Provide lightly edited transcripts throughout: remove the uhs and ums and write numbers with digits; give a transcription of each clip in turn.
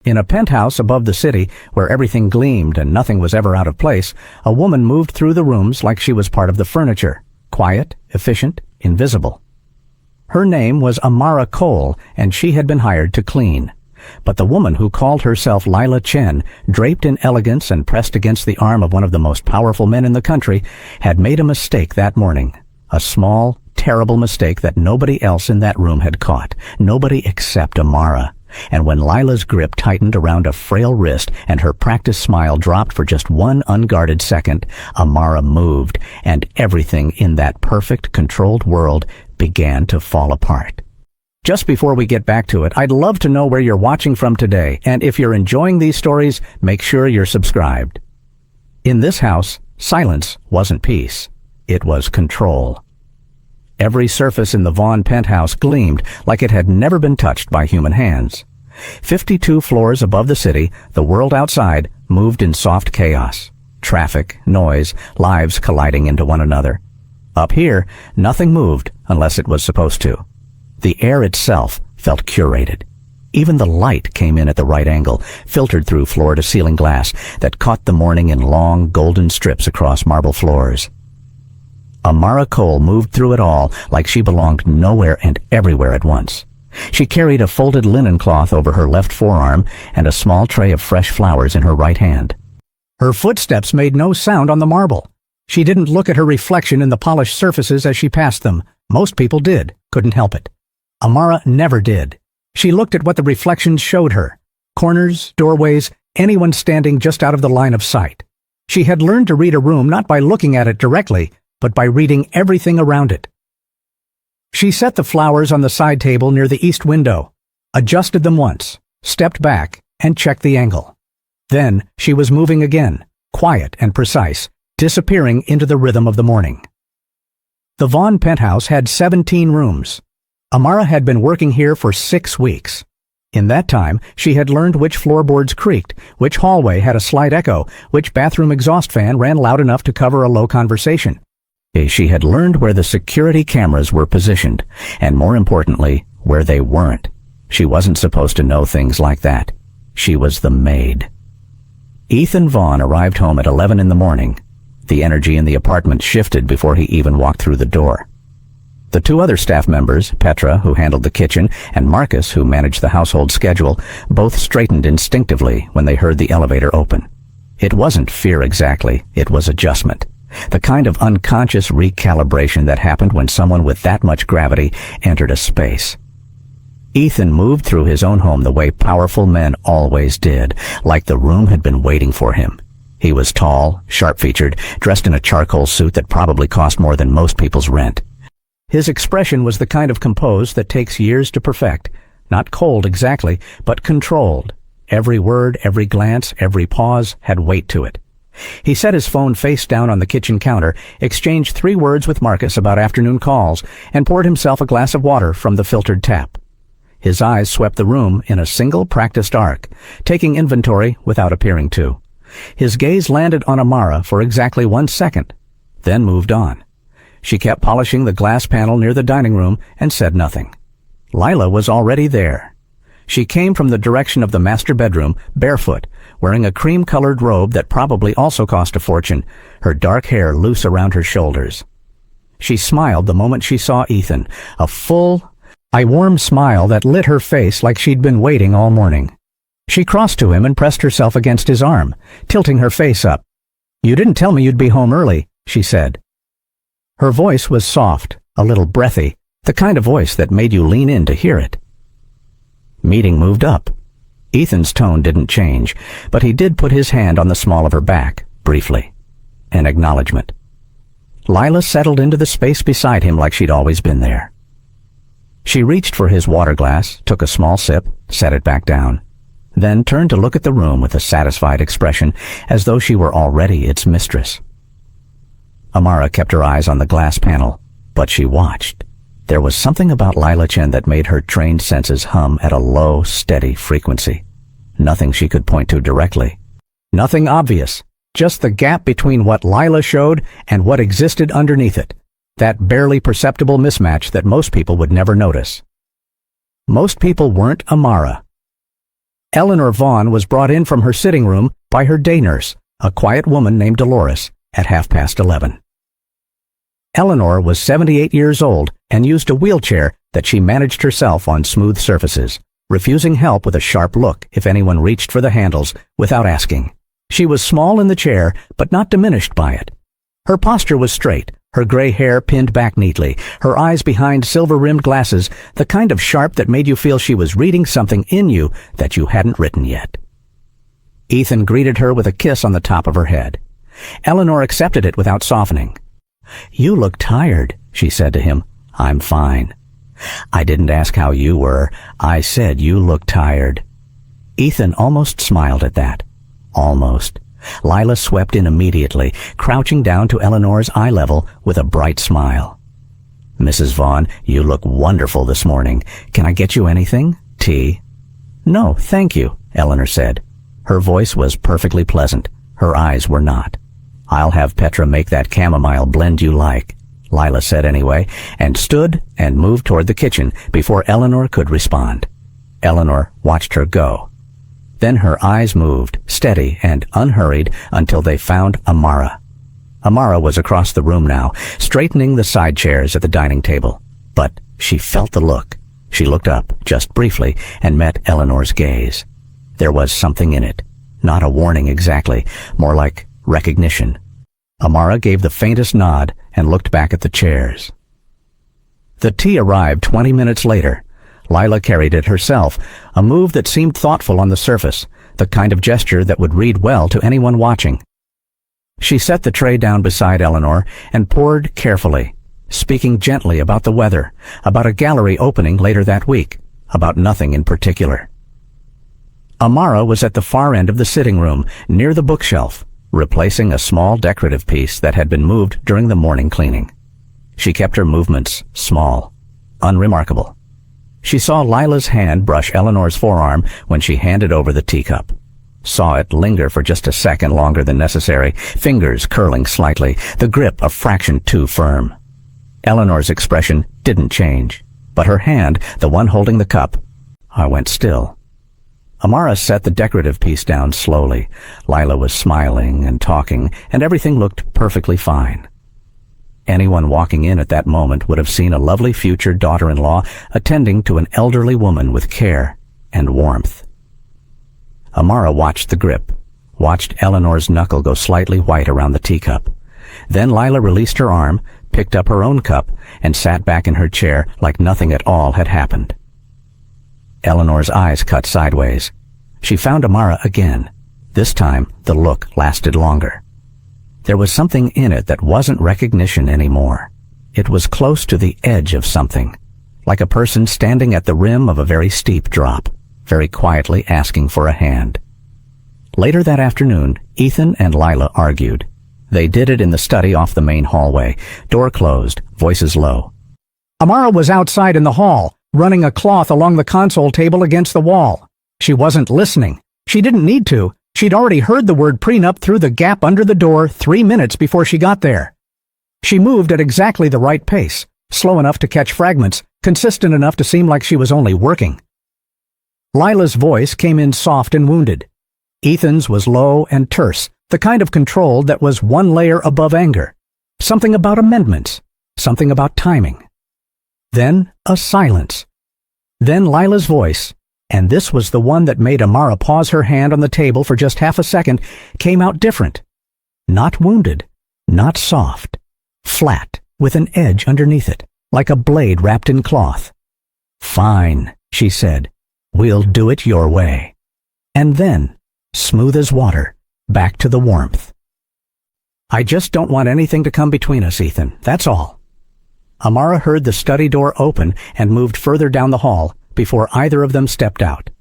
In a penthouse above the city, where everything gleamed and nothing was ever out of place, a woman moved through the rooms like she was part of the furniture, quiet, efficient, invisible. Her name was Amara Cole, and she had been hired to clean. But the woman who called herself Lila Chen, draped in elegance and pressed against the arm of one of the most powerful men in the country, had made a mistake that morning. A small, terrible mistake that nobody else in that room had caught. Nobody except Amara. And when Lila's grip tightened around a frail wrist and her practiced smile dropped for just one unguarded second, Amara moved, and everything in that perfect, controlled world began to fall apart. Just before we get back to it, I'd love to know where you're watching from today, and if you're enjoying these stories, make sure you're subscribed. In this house, silence wasn't peace. It was control. Every surface in the Vaughn penthouse gleamed like it had never been touched by human hands. 52 floors above the city, the world outside moved in soft chaos. Traffic, noise, lives colliding into one another. Up here, nothing moved unless it was supposed to. The air itself felt curated. Even the light came in at the right angle, filtered through floor-to-ceiling glass that caught the morning in long, golden strips across marble floors. Amara Cole moved through it all like she belonged nowhere and everywhere at once. She carried a folded linen cloth over her left forearm and a small tray of fresh flowers in her right hand. Her footsteps made no sound on the marble. She didn't look at her reflection in the polished surfaces as she passed them. Most people did, couldn't help it. Amara never did. She looked at what the reflections showed her. Corners, doorways, anyone standing just out of the line of sight. She had learned to read a room not by looking at it directly, but by reading everything around it. She set the flowers on the side table near the east window, adjusted them once, stepped back, and checked the angle. Then she was moving again, quiet and precise, disappearing into the rhythm of the morning. The Vaughn penthouse had 17 rooms. Amara had been working here for 6 weeks. In that time, she had learned which floorboards creaked, which hallway had a slight echo, which bathroom exhaust fan ran loud enough to cover a low conversation. She had learned where the security cameras were positioned, and more importantly, where they weren't. She wasn't supposed to know things like that. She was the maid. Ethan Vaughn arrived home at 11 in the morning. The energy in the apartment shifted before he even walked through the door. The 2 other staff members, Petra, who handled the kitchen, and Marcus, who managed the household schedule, both straightened instinctively when they heard the elevator open. It wasn't fear exactly, it was adjustment. The kind of unconscious recalibration that happened when someone with that much gravity entered a space. Ethan moved through his own home the way powerful men always did, like the room had been waiting for him. He was tall, sharp-featured, dressed in a charcoal suit that probably cost more than most people's rent. His expression was the kind of compose that takes years to perfect, not cold exactly, but controlled. Every word, every glance, every pause had weight to it. He set his phone face down on the kitchen counter, exchanged 3 words with Marcus about afternoon calls, and poured himself a glass of water from the filtered tap. His eyes swept the room in a single practiced arc, taking inventory without appearing to. His gaze landed on Amara for exactly 1 second, then moved on. She kept polishing the glass panel near the dining room and said nothing. Lila was already there. She came from the direction of the master bedroom, barefoot, wearing a cream-colored robe that probably also cost a fortune, her dark hair loose around her shoulders. She smiled the moment she saw Ethan, a full, warm smile that lit her face like she'd been waiting all morning. She crossed to him and pressed herself against his arm, tilting her face up. "You didn't tell me you'd be home early," she said. Her voice was soft, a little breathy, the kind of voice that made you lean in to hear it. Meeting moved up. Ethan's tone didn't change, but he did put his hand on the small of her back, briefly. An acknowledgement. Lila settled into the space beside him like she'd always been there. She reached for his water glass, took a small sip, set it back down, then turned to look at the room with a satisfied expression, as though she were already its mistress. Amara kept her eyes on the glass panel, but she watched. There was something about Lila Chen that made her trained senses hum at a low, steady frequency. Nothing she could point to directly. Nothing obvious. Just the gap between what Lila showed and what existed underneath it. That barely perceptible mismatch that most people would never notice. Most people weren't Amara. Eleanor Vaughn was brought in from her sitting room by her day nurse, a quiet woman named Dolores, at 11:30. Eleanor was 78 years old and used a wheelchair that she managed herself on smooth surfaces, refusing help with a sharp look if anyone reached for the handles without asking. She was small in the chair, but not diminished by it. Her posture was straight, her gray hair pinned back neatly, her eyes behind silver-rimmed glasses, the kind of sharp that made you feel she was reading something in you that you hadn't written yet. Ethan greeted her with a kiss on the top of her head. Eleanor accepted it without softening. "You look tired," she said to him. "I'm fine." "I didn't ask how you were. I said you look tired." Ethan almost smiled at that. Almost. Lila swept in immediately, crouching down to Eleanor's eye level with a bright smile. "Mrs. Vaughn, you look wonderful this morning. Can I get you anything? Tea?" "No, thank you," Eleanor said. Her voice was perfectly pleasant. Her eyes were not. "I'll have Petra make that chamomile blend you like," Lila said anyway, and stood and moved toward the kitchen before Eleanor could respond. Eleanor watched her go. Then her eyes moved, steady and unhurried, until they found Amara. Amara was across the room now, straightening the side chairs at the dining table. But she felt the look. She looked up, just briefly, and met Eleanor's gaze. There was something in it. Not a warning exactly, more like recognition. Amara gave the faintest nod and looked back at the chairs. The tea arrived 20 minutes later. Lila carried it herself, a move that seemed thoughtful on the surface, the kind of gesture that would read well to anyone watching. She set the tray down beside Eleanor and poured carefully, speaking gently about the weather, about a gallery opening later that week, about nothing in particular. Amara was at the far end of the sitting room, near the bookshelf, replacing a small decorative piece that had been moved during the morning cleaning. She kept her movements small, unremarkable. She saw Lila's hand brush Eleanor's forearm when she handed over the teacup. Saw it linger for just a second longer than necessary, fingers curling slightly, the grip a fraction too firm. Eleanor's expression didn't change, but her hand, the one holding the cup, went still. Amara set the decorative piece down slowly. Lila was smiling and talking, and everything looked perfectly fine. Anyone walking in at that moment would have seen a lovely future daughter-in-law attending to an elderly woman with care and warmth. Amara watched the grip, watched Eleanor's knuckle go slightly white around the teacup. Then Lila released her arm, picked up her own cup, and sat back in her chair like nothing at all had happened. Eleanor's eyes cut sideways. She found Amara again. This time, the look lasted longer. There was something in it that wasn't recognition anymore. It was close to the edge of something, like a person standing at the rim of a very steep drop, very quietly asking for a hand. Later that afternoon, Ethan and Lila argued. They did it in the study off the main hallway, door closed, voices low. Amara was outside in the hall, running a cloth along the console table against the wall. She wasn't listening. She didn't need to. She'd already heard the word prenup through the gap under the door 3 minutes before she got there. She moved at exactly the right pace, slow enough to catch fragments, consistent enough to seem like she was only working. Lila's voice came in soft and wounded. Ethan's was low and terse, the kind of control that was one layer above anger. Something about amendments, something about timing. Then a silence. Then Lila's voice, and this was the one that made Amara pause her hand on the table for just half a second, came out different. Not wounded, not soft, flat, with an edge underneath it, like a blade wrapped in cloth. "Fine," she said. "We'll do it your way." And then, smooth as water, back to the warmth. "I just don't want anything to come between us, Ethan, that's all." Amara heard the study door open and moved further down the hall before either of them stepped out.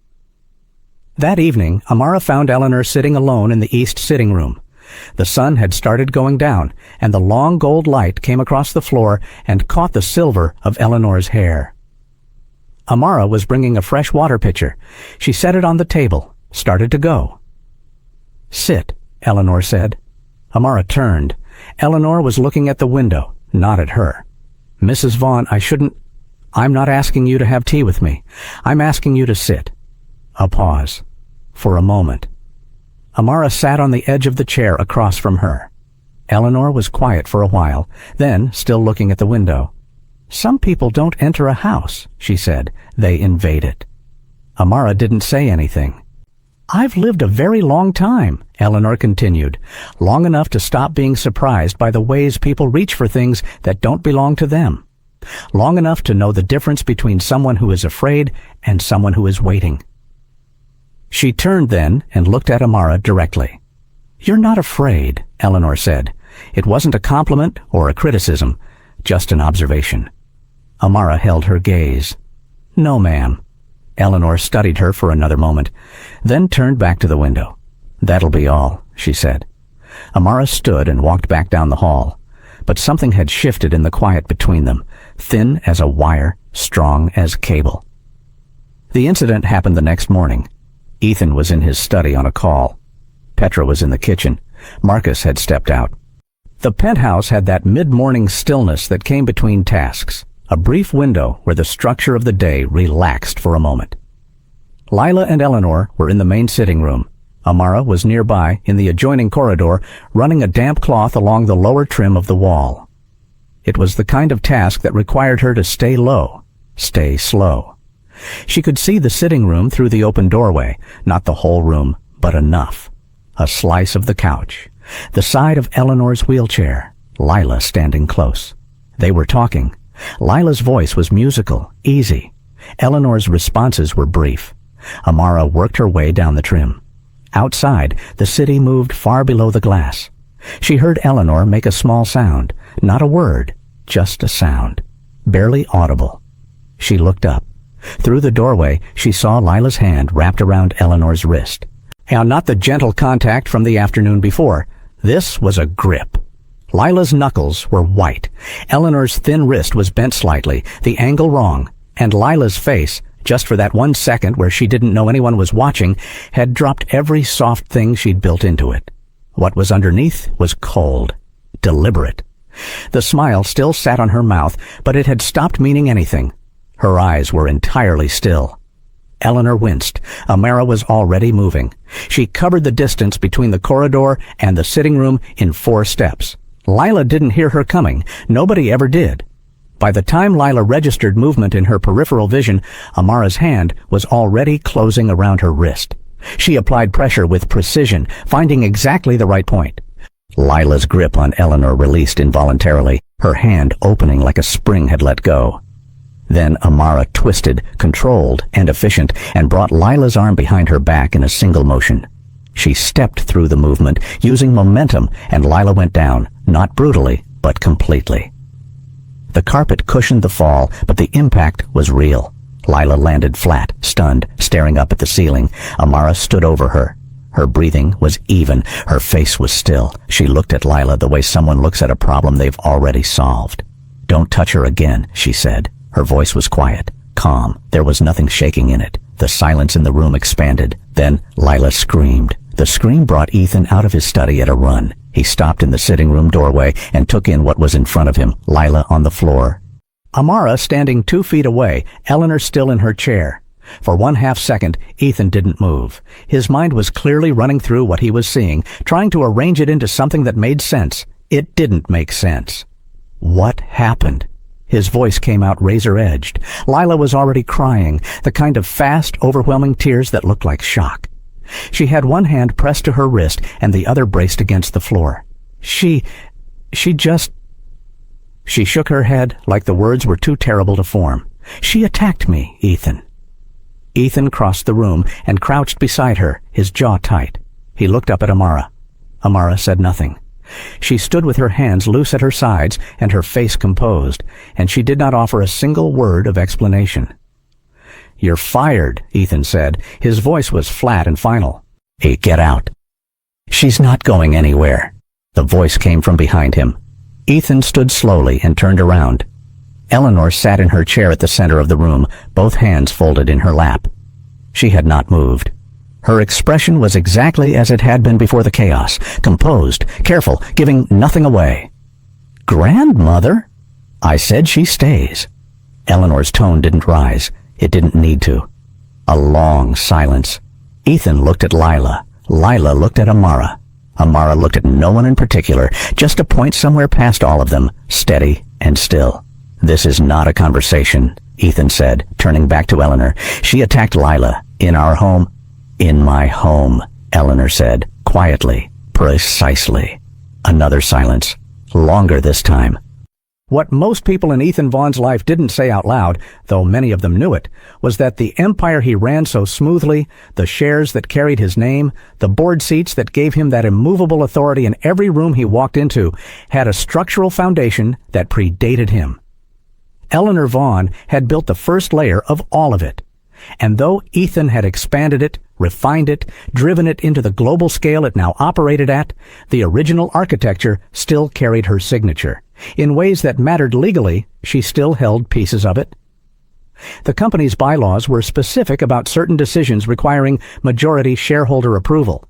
That evening, Amara found Eleanor sitting alone in the east sitting room. The sun had started going down, and the long gold light came across the floor and caught the silver of Eleanor's hair. Amara was bringing a fresh water pitcher. She set it on the table, started to go. "Sit," Eleanor said. Amara turned. Eleanor was looking at the window, not at her. "Mrs. Vaughn, I'm not asking you to have tea with me. I'm asking you to sit." A pause. For a moment. Amara sat on the edge of the chair across from her. Eleanor was quiet for a while, then, still looking at the window. "Some people don't enter a house," she said. "They invade it." Amara didn't say anything. "I've lived a very long time," Eleanor continued, "long enough to stop being surprised by the ways people reach for things that don't belong to them. Long enough to know the difference between someone who is afraid and someone who is waiting." She turned then and looked at Amara directly. "You're not afraid," Eleanor said. It wasn't a compliment or a criticism, just an observation. Amara held her gaze. "No, ma'am." Eleanor studied her for another moment, then turned back to the window. "That'll be all," she said. Amara stood and walked back down the hall, but something had shifted in the quiet between them, thin as a wire, strong as cable. The incident happened the next morning. Ethan was in his study on a call. Petra was in the kitchen. Marcus had stepped out. The penthouse had that mid-morning stillness that came between tasks, a brief window where the structure of the day relaxed for a moment. Lila and Eleanor were in the main sitting room. Amara was nearby in the adjoining corridor, running a damp cloth along the lower trim of the wall. It was the kind of task that required her to stay low, stay slow. She could see the sitting room through the open doorway, not the whole room, but enough. A slice of the couch, the side of Eleanor's wheelchair, Lila standing close. They were talking. Lila's voice was musical, easy. Eleanor's responses were brief. Amara worked her way down the trim. Outside, the city moved far below the glass. She heard Eleanor make a small sound, not a word, just a sound, barely audible. She looked up. Through the doorway, she saw Lila's hand wrapped around Eleanor's wrist. And not the gentle contact from the afternoon before. This was a grip. Lila's knuckles were white. Eleanor's thin wrist was bent slightly, the angle wrong, and Lila's face, just for that 1 second where she didn't know anyone was watching, had dropped every soft thing she'd built into it. What was underneath was cold, deliberate. The smile still sat on her mouth, but it had stopped meaning anything. Her eyes were entirely still. Eleanor winced. Amara was already moving. She covered the distance between the corridor and the sitting room in 4 steps. Lila didn't hear her coming. Nobody ever did. By the time Lila registered movement in her peripheral vision, Amara's hand was already closing around her wrist. She applied pressure with precision, finding exactly the right point. Lila's grip on Eleanor released involuntarily, her hand opening like a spring had let go. Then Amara twisted, controlled, and efficient, and brought Lila's arm behind her back in a single motion. She stepped through the movement, using momentum, and Lila went down, not brutally, but completely. The carpet cushioned the fall, but the impact was real. Lila landed flat, stunned, staring up at the ceiling. Amara stood over her. Her breathing was even. Her face was still. She looked at Lila the way someone looks at a problem they've already solved. "Don't touch her again," she said. Her voice was quiet, calm. There was nothing shaking in it. The silence in the room expanded. Then Lila screamed. The scream brought Ethan out of his study at a run. He stopped in the sitting room doorway and took in what was in front of him, Lila on the floor. Amara standing 2 feet away, Eleanor still in her chair. For 1/2 second, Ethan didn't move. His mind was clearly running through what he was seeing, trying to arrange it into something that made sense. It didn't make sense. What happened? His voice came out razor-edged. Lila was already crying, the kind of fast, overwhelming tears that looked like shock. She had one hand pressed to her wrist and the other braced against the floor. She shook her head like the words were too terrible to form. "She attacked me, Ethan." Ethan crossed the room and crouched beside her, his jaw tight. He looked up at Amara. Amara said nothing. She stood with her hands loose at her sides and her face composed, and she did not offer a single word of explanation. "You're fired," Ethan said. His voice was flat and final. "Hey, get out." "She's not going anywhere." The voice came from behind him. Ethan stood slowly and turned around. Eleanor sat in her chair at the center of the room, both hands folded in her lap. She had not moved. Her expression was exactly as it had been before the chaos, composed, careful, giving nothing away. "Grandmother?" "I said she stays." Eleanor's tone didn't rise. It didn't need to. A long silence. Ethan looked at Lila. Lila looked at Amara. Amara looked at no one in particular, just a point somewhere past all of them, steady and still. "This is not a conversation," Ethan said, turning back to Eleanor. "She attacked Lila. In our home." "In my home," Eleanor said, quietly, precisely. Another silence, longer this time. What most people in Ethan Vaughn's life didn't say out loud, though many of them knew it, was that the empire he ran so smoothly, the shares that carried his name, the board seats that gave him that immovable authority in every room he walked into, had a structural foundation that predated him. Eleanor Vaughn had built the first layer of all of it. And though Ethan had expanded it, refined it, driven it into the global scale it now operated at, the original architecture still carried her signature. In ways that mattered legally, she still held pieces of it. The company's bylaws were specific about certain decisions requiring majority shareholder approval.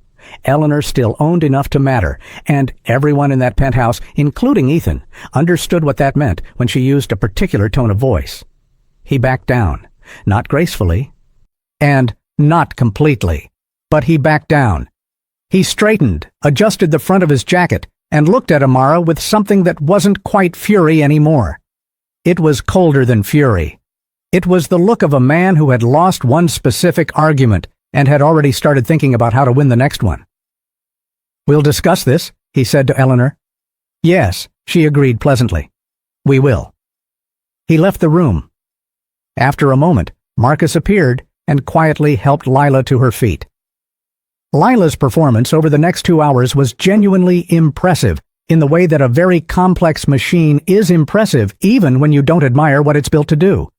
Eleanor still owned enough to matter, and everyone in that penthouse, including Ethan, understood what that meant when she used a particular tone of voice. He backed down, not gracefully, and not completely, but he backed down. He straightened, adjusted the front of his jacket, and looked at Amara with something that wasn't quite fury anymore. It was colder than fury. It was the look of a man who had lost one specific argument and had already started thinking about how to win the next one. "We'll discuss this," he said to Eleanor. "Yes," she agreed pleasantly. "We will." He left the room. After a moment, Marcus appeared and quietly helped Lila to her feet. Lila's performance over the next 2 hours was genuinely impressive, in the way that a very complex machine is impressive even when you don't admire what it's built to do.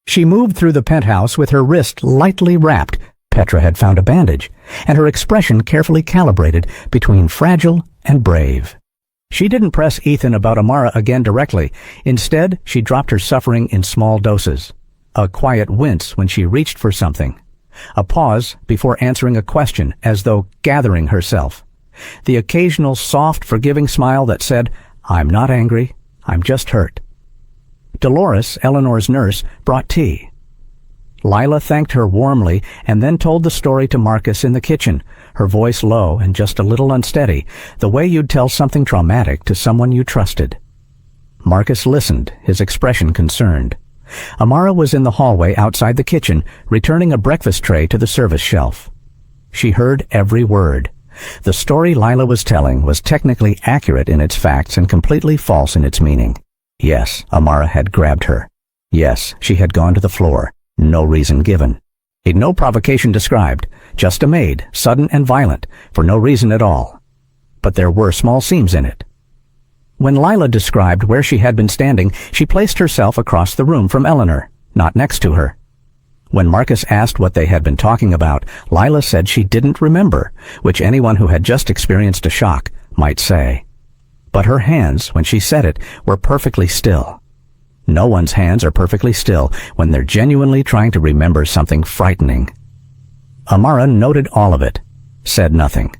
She moved through the penthouse with her wrist lightly wrapped — Petra had found a bandage — and her expression carefully calibrated between fragile and brave. She didn't press Ethan about Amara again directly. Instead, she dropped her suffering in small doses. A quiet wince when she reached for something. A pause before answering a question, as though gathering herself. The occasional soft, forgiving smile that said, "I'm not angry, I'm just hurt." Dolores, Eleanor's nurse, brought tea. Lila thanked her warmly and then told the story to Marcus in the kitchen, her voice low and just a little unsteady, the way you'd tell something traumatic to someone you trusted. Marcus listened, his expression concerned. Amara was in the hallway outside the kitchen, returning a breakfast tray to the service shelf. She heard every word. The story Lila was telling was technically accurate in its facts and completely false in its meaning. Yes, Amara had grabbed her. Yes, she had gone to the floor. No reason given. No provocation described. Just a maid, sudden and violent, for no reason at all. But there were small seams in it. When Lila described where she had been standing, she placed herself across the room from Eleanor, not next to her. When Marcus asked what they had been talking about, Lila said she didn't remember, which anyone who had just experienced a shock might say. But her hands, when she said it, were perfectly still. No one's hands are perfectly still when they're genuinely trying to remember something frightening. Amara noted all of it, said nothing.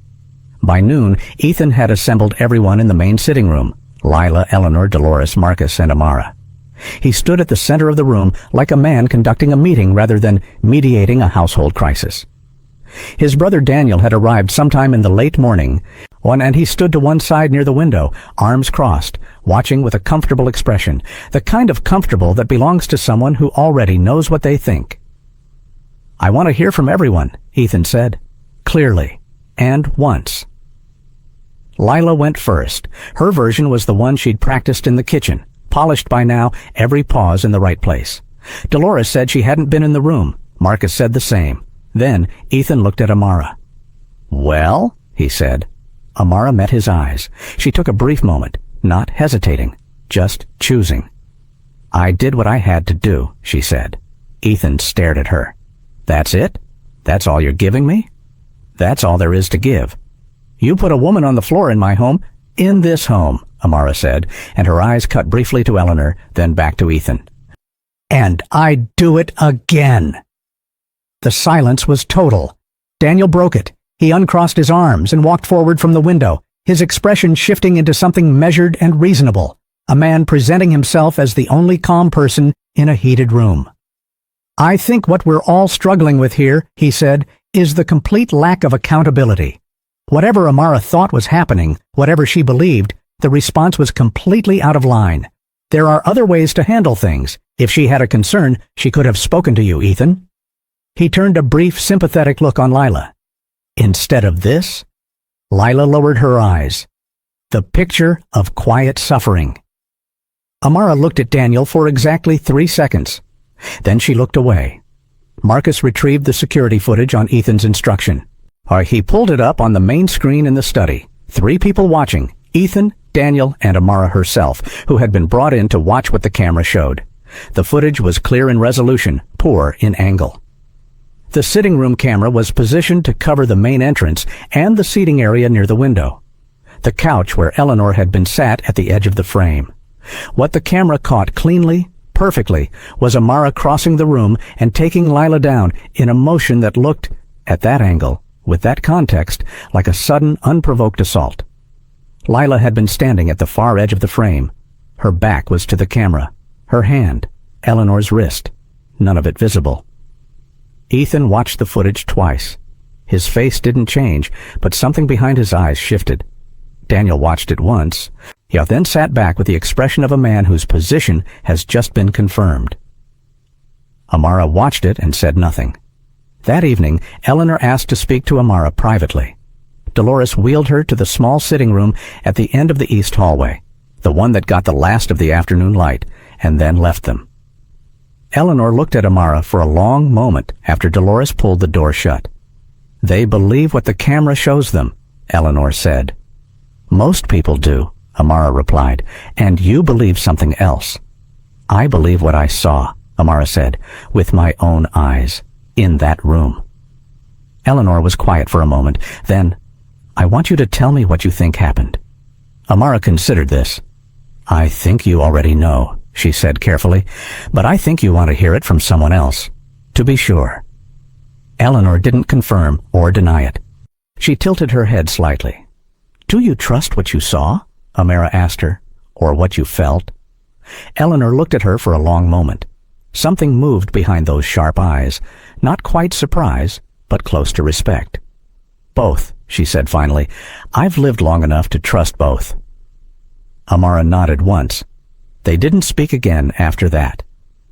By noon, Ethan had assembled everyone in the main sitting room: Lila, Eleanor, Dolores, Marcus, and Amara. He stood at the center of the room like a man conducting a meeting rather than mediating a household crisis. His brother Daniel had arrived sometime in the late morning, and he stood to one side near the window, arms crossed, watching with a comfortable expression, the kind of comfortable that belongs to someone who already knows what they think. "I want to hear from everyone," Ethan said, clearly, and once. Lila went first. Her version was the one she'd practiced in the kitchen, polished by now, every pause in the right place. Dolores said she hadn't been in the room. Marcus said the same. Then Ethan looked at Amara. "Well?" he said. Amara met his eyes. She took a brief moment, not hesitating, just choosing. "I did what I had to do," she said. Ethan stared at her. "That's it? That's all you're giving me?" "That's all there is to give." "You put a woman on the floor in my home." "In this home," Amara said, and her eyes cut briefly to Eleanor, then back to Ethan. "And I'd do it again." The silence was total. Daniel broke it. He uncrossed his arms and walked forward from the window, his expression shifting into something measured and reasonable, a man presenting himself as the only calm person in a heated room. "I think what we're all struggling with here," he said, is the complete lack of accountability. Whatever Amara thought was happening, whatever she believed, the response was completely out of line. There are other ways to handle things. If she had a concern, she could have spoken to you, Ethan. He turned a brief, sympathetic look on Lila. Instead of this, Lila lowered her eyes. The picture of quiet suffering. Amara looked at Daniel for exactly 3 seconds. Then she looked away. Marcus retrieved the security footage on Ethan's instruction. He pulled it up on the main screen in the study. 3 people watching, Ethan, Daniel, and Amara herself, who had been brought in to watch what the camera showed. The footage was clear in resolution, poor in angle. The sitting room camera was positioned to cover the main entrance and the seating area near the window. The couch where Eleanor had been sat at the edge of the frame. What the camera caught cleanly, perfectly, was Amara crossing the room and taking Lila down in a motion that looked, at that angle, with that context, like a sudden, unprovoked assault. Lila had been standing at the far edge of the frame. Her back was to the camera. Her hand, Eleanor's wrist, none of it visible. Ethan watched the footage twice. His face didn't change, but something behind his eyes shifted. Daniel watched it once. He then sat back with the expression of a man whose position has just been confirmed. Amara watched it and said nothing. That evening, Eleanor asked to speak to Amara privately. Dolores wheeled her to the small sitting room at the end of the east hallway, the one that got the last of the afternoon light, and then left them. Eleanor looked at Amara for a long moment after Dolores pulled the door shut. "They believe what the camera shows them," Eleanor said. "Most people do," Amara replied, "and you believe something else." "I believe what I saw," Amara said, "with my own eyes, in that room." Eleanor was quiet for a moment. Then, "I want you to tell me what you think happened." Amara considered this. "I think you already know," she said carefully, "but I think you want to hear it from someone else, to be sure." Eleanor didn't confirm or deny it. She tilted her head slightly. "Do you trust what you saw?" Amara asked her, "or what you felt?" Eleanor looked at her for a long moment. Something moved behind those sharp eyes, not quite surprise, but close to respect. "Both," she said finally. "I've lived long enough to trust both." Amara nodded once. They didn't speak again after that.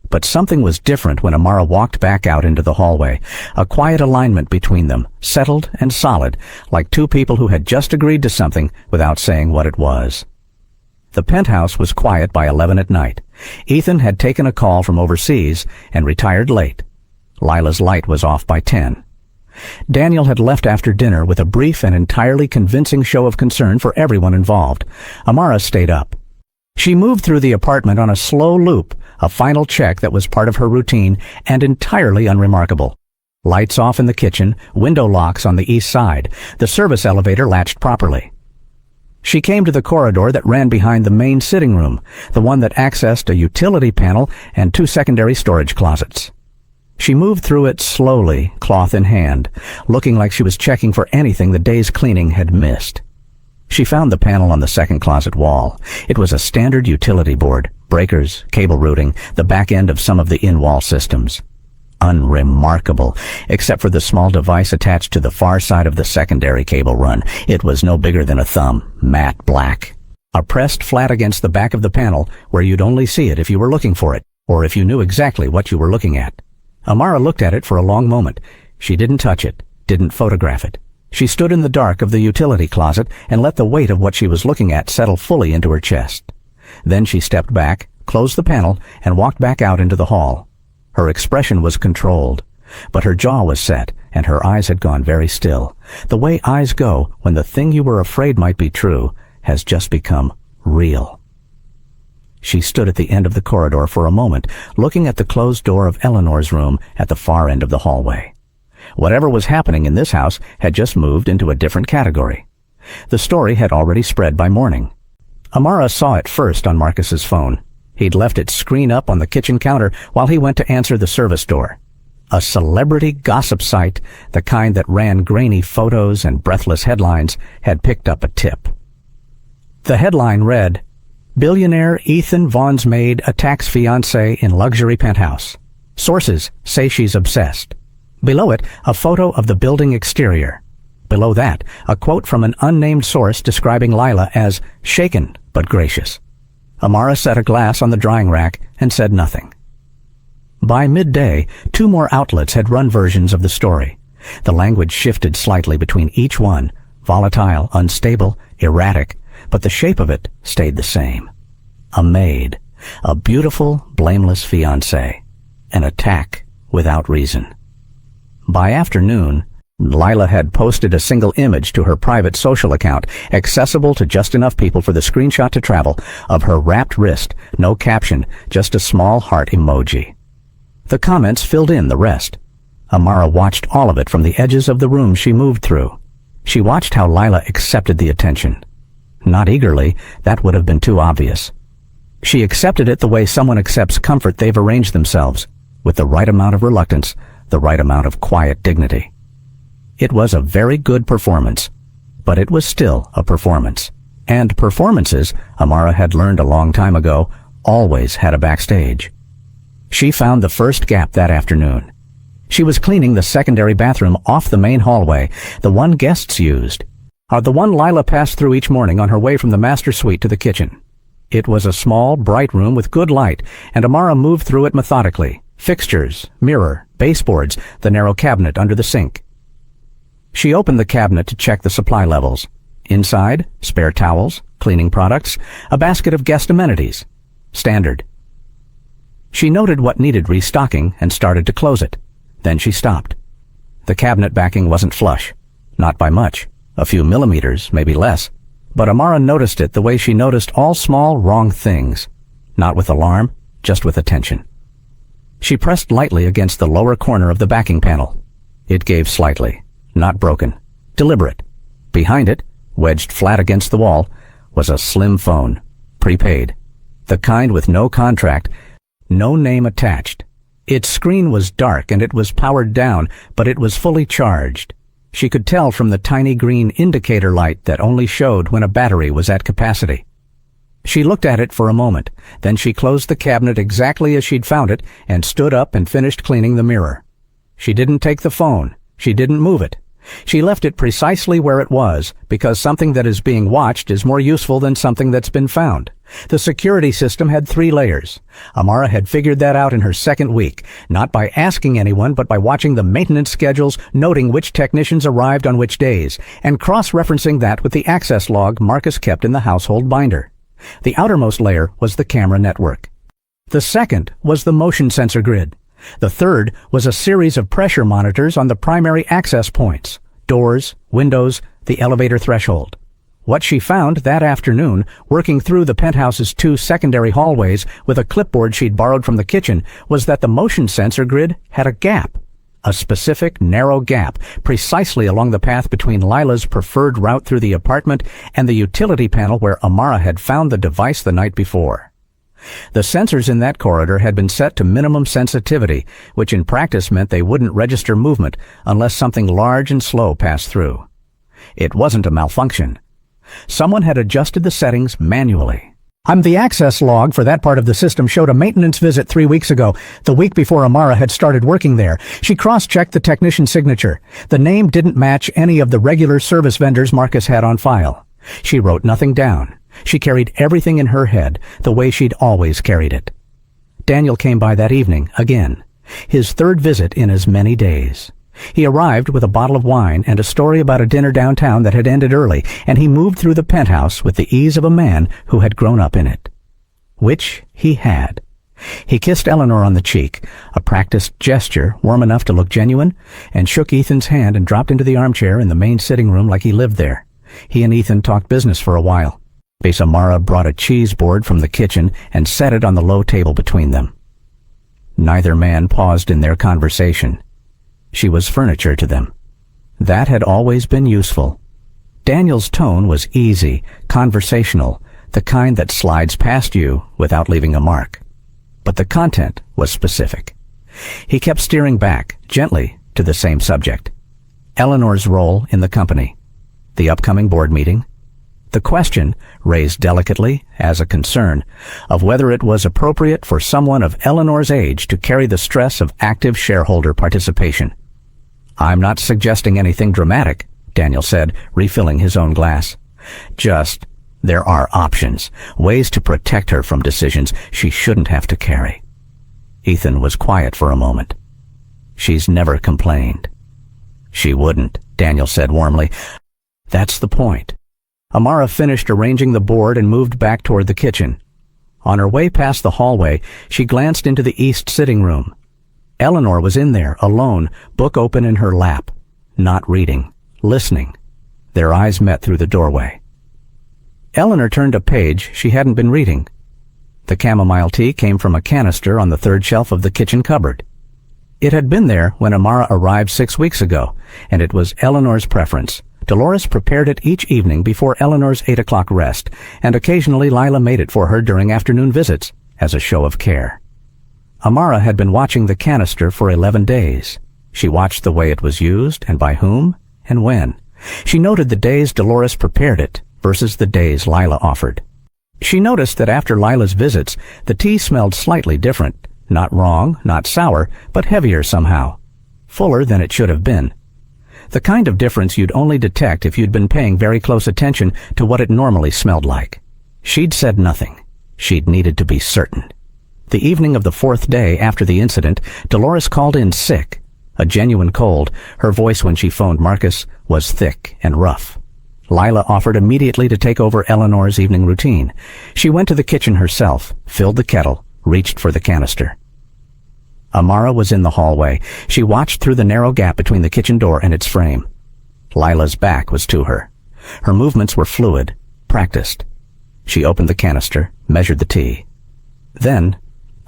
But something was different when Amara walked back out into the hallway, a quiet alignment between them, settled and solid, like 2 people who had just agreed to something without saying what it was. The penthouse was quiet by 11 at night. Ethan had taken a call from overseas and retired late. Lila's light was off by 10. Daniel had left after dinner with a brief and entirely convincing show of concern for everyone involved. Amara stayed up. She moved through the apartment on a slow loop, a final check that was part of her routine and entirely unremarkable. Lights off in the kitchen, window locks on the east side, the service elevator latched properly. She came to the corridor that ran behind the main sitting room, the one that accessed a utility panel and 2 secondary storage closets. She moved through it slowly, cloth in hand, looking like she was checking for anything the day's cleaning had missed. She found the panel on the second closet wall. It was a standard utility board, breakers, cable routing, the back end of some of the in-wall systems. Unremarkable, except for the small device attached to the far side of the secondary cable run. It was no bigger than a thumb, matte black. Pressed flat against the back of the panel, where you'd only see it if you were looking for it, or if you knew exactly what you were looking at. Amara looked at it for a long moment. She didn't touch it, didn't photograph it. She stood in the dark of the utility closet and let the weight of what she was looking at settle fully into her chest. Then she stepped back, closed the panel, and walked back out into the hall. Her expression was controlled, but her jaw was set, and her eyes had gone very still. The way eyes go when the thing you were afraid might be true has just become real. She stood at the end of the corridor for a moment, looking at the closed door of Eleanor's room at the far end of the hallway. Whatever was happening in this house had just moved into a different category. The story had already spread by morning. Amara saw it first on Marcus's phone. He'd left its screen up on the kitchen counter while he went to answer the service door. A celebrity gossip site, the kind that ran grainy photos and breathless headlines, had picked up a tip. The headline read, "Billionaire Ethan Vaughn's maid attacks fiancé in luxury penthouse. Sources say she's obsessed. Below it, a photo of the building exterior. Below that, a quote from an unnamed source describing Lila as shaken but gracious. Amara set a glass on the drying rack and said nothing. By midday, 2 more outlets had run versions of the story. The language shifted slightly between each one, volatile, unstable, erratic, but the shape of it stayed the same. A maid, a beautiful, blameless fiancée, an attack without reason. By afternoon, Lila had posted a single image to her private social account, accessible to just enough people for the screenshot to travel, of her wrapped wrist, no caption, just a small heart emoji. The comments filled in the rest. Amara watched all of it from the edges of the room she moved through. She watched how Lila accepted the attention. Not eagerly, that would have been too obvious. She accepted it the way someone accepts comfort they've arranged themselves, with the right amount of reluctance, the right amount of quiet dignity. It was a very good performance, but it was still a performance. And performances, Amara had learned a long time ago, always had a backstage. She found the first gap that afternoon. She was cleaning the secondary bathroom off the main hallway, the one guests used, or the one Lila passed through each morning on her way from the master suite to the kitchen. It was a small, bright room with good light, and Amara moved through it methodically. Fixtures, mirror, baseboards, the narrow cabinet under the sink. She opened the cabinet to check the supply levels. Inside, spare towels, cleaning products, a basket of guest amenities. Standard. She noted what needed restocking and started to close it. Then she stopped. The cabinet backing wasn't flush. Not by much. A few millimeters, maybe less. But Amara noticed it the way she noticed all small, wrong things. Not with alarm, just with attention. She pressed lightly against the lower corner of the backing panel. It gave slightly. Not broken. Deliberate. Behind it, wedged flat against the wall, was a slim phone. Prepaid. The kind with no contract, no name attached. Its screen was dark and it was powered down, but it was fully charged. She could tell from the tiny green indicator light that only showed when a battery was at capacity. She looked at it for a moment. Then she closed the cabinet exactly as she'd found it and stood up and finished cleaning the mirror. She didn't take the phone. She didn't move it. She left it precisely where it was, because something that is being watched is more useful than something that's been found. The security system had 3 layers. Amara had figured that out in her second week, not by asking anyone, but by watching the maintenance schedules, noting which technicians arrived on which days, and cross-referencing that with the access log Marcus kept in the household binder. The outermost layer was the camera network. The second was the motion sensor grid. The third was a series of pressure monitors on the primary access points, doors, windows, the elevator threshold. What she found that afternoon, working through the penthouse's 2 secondary hallways with a clipboard she'd borrowed from the kitchen, was that the motion sensor grid had a gap. A specific, narrow gap, precisely along the path between Lila's preferred route through the apartment and the utility panel where Amara had found the device the night before. The sensors in that corridor had been set to minimum sensitivity, which in practice meant they wouldn't register movement unless something large and slow passed through. It wasn't a malfunction. Someone had adjusted the settings manually. The access log for that part of the system showed a maintenance visit 3 weeks ago, the week before Amara had started working there. She cross-checked the technician's signature. The name didn't match any of the regular service vendors Marcus had on file. She wrote nothing down. She carried everything in her head, the way she'd always carried it. Daniel came by that evening, again. His 3rd visit in as many days. He arrived with a bottle of wine and a story about a dinner downtown that had ended early, and he moved through the penthouse with the ease of a man who had grown up in it. Which he had. He kissed Eleanor on the cheek, a practiced gesture warm enough to look genuine, and shook Ethan's hand and dropped into the armchair in the main sitting room like he lived there. He and Ethan talked business for a while. Amara brought a cheese board from the kitchen and set it on the low table between them. Neither man paused in their conversation. She was furniture to them. That had always been useful. Daniel's tone was easy, conversational, the kind that slides past you without leaving a mark. But the content was specific. He kept steering back, gently, to the same subject. Eleanor's role in the company. The upcoming board meeting. The question, raised delicately as a concern, of whether it was appropriate for someone of Eleanor's age to carry the stress of active shareholder participation. "I'm not suggesting anything dramatic," Daniel said, refilling his own glass. "Just, there are options, ways to protect her from decisions she shouldn't have to carry." Ethan was quiet for a moment. "She's never complained." "She wouldn't," Daniel said warmly. "That's the point." Amara finished arranging the board and moved back toward the kitchen. On her way past the hallway, she glanced into the east sitting room. Eleanor was in there, alone, book open in her lap, not reading, listening. Their eyes met through the doorway. Eleanor turned a page she hadn't been reading. The chamomile tea came from a canister on the third shelf of the kitchen cupboard. It had been there when Amara arrived 6 weeks ago, and it was Eleanor's preference. Dolores prepared it each evening before Eleanor's 8 o'clock rest, and occasionally Lila made it for her during afternoon visits, as a show of care. Amara had been watching the canister for 11 days. She watched the way it was used, and by whom, and when. She noted the days Dolores prepared it versus the days Lila offered. She noticed that after Lila's visits, the tea smelled slightly different. Not wrong, not sour, but heavier somehow. Fuller than it should have been. The kind of difference you'd only detect if you'd been paying very close attention to what it normally smelled like. She'd said nothing. She'd needed to be certain. The evening of the 4th day after the incident, Dolores called in sick. A genuine cold. Her voice when she phoned Marcus was thick and rough. Lila offered immediately to take over Eleanor's evening routine. She went to the kitchen herself, filled the kettle, reached for the canister. Amara was in the hallway. She watched through the narrow gap between the kitchen door and its frame. Lila's back was to her. Her movements were fluid, practiced. She opened the canister, measured the tea. Then,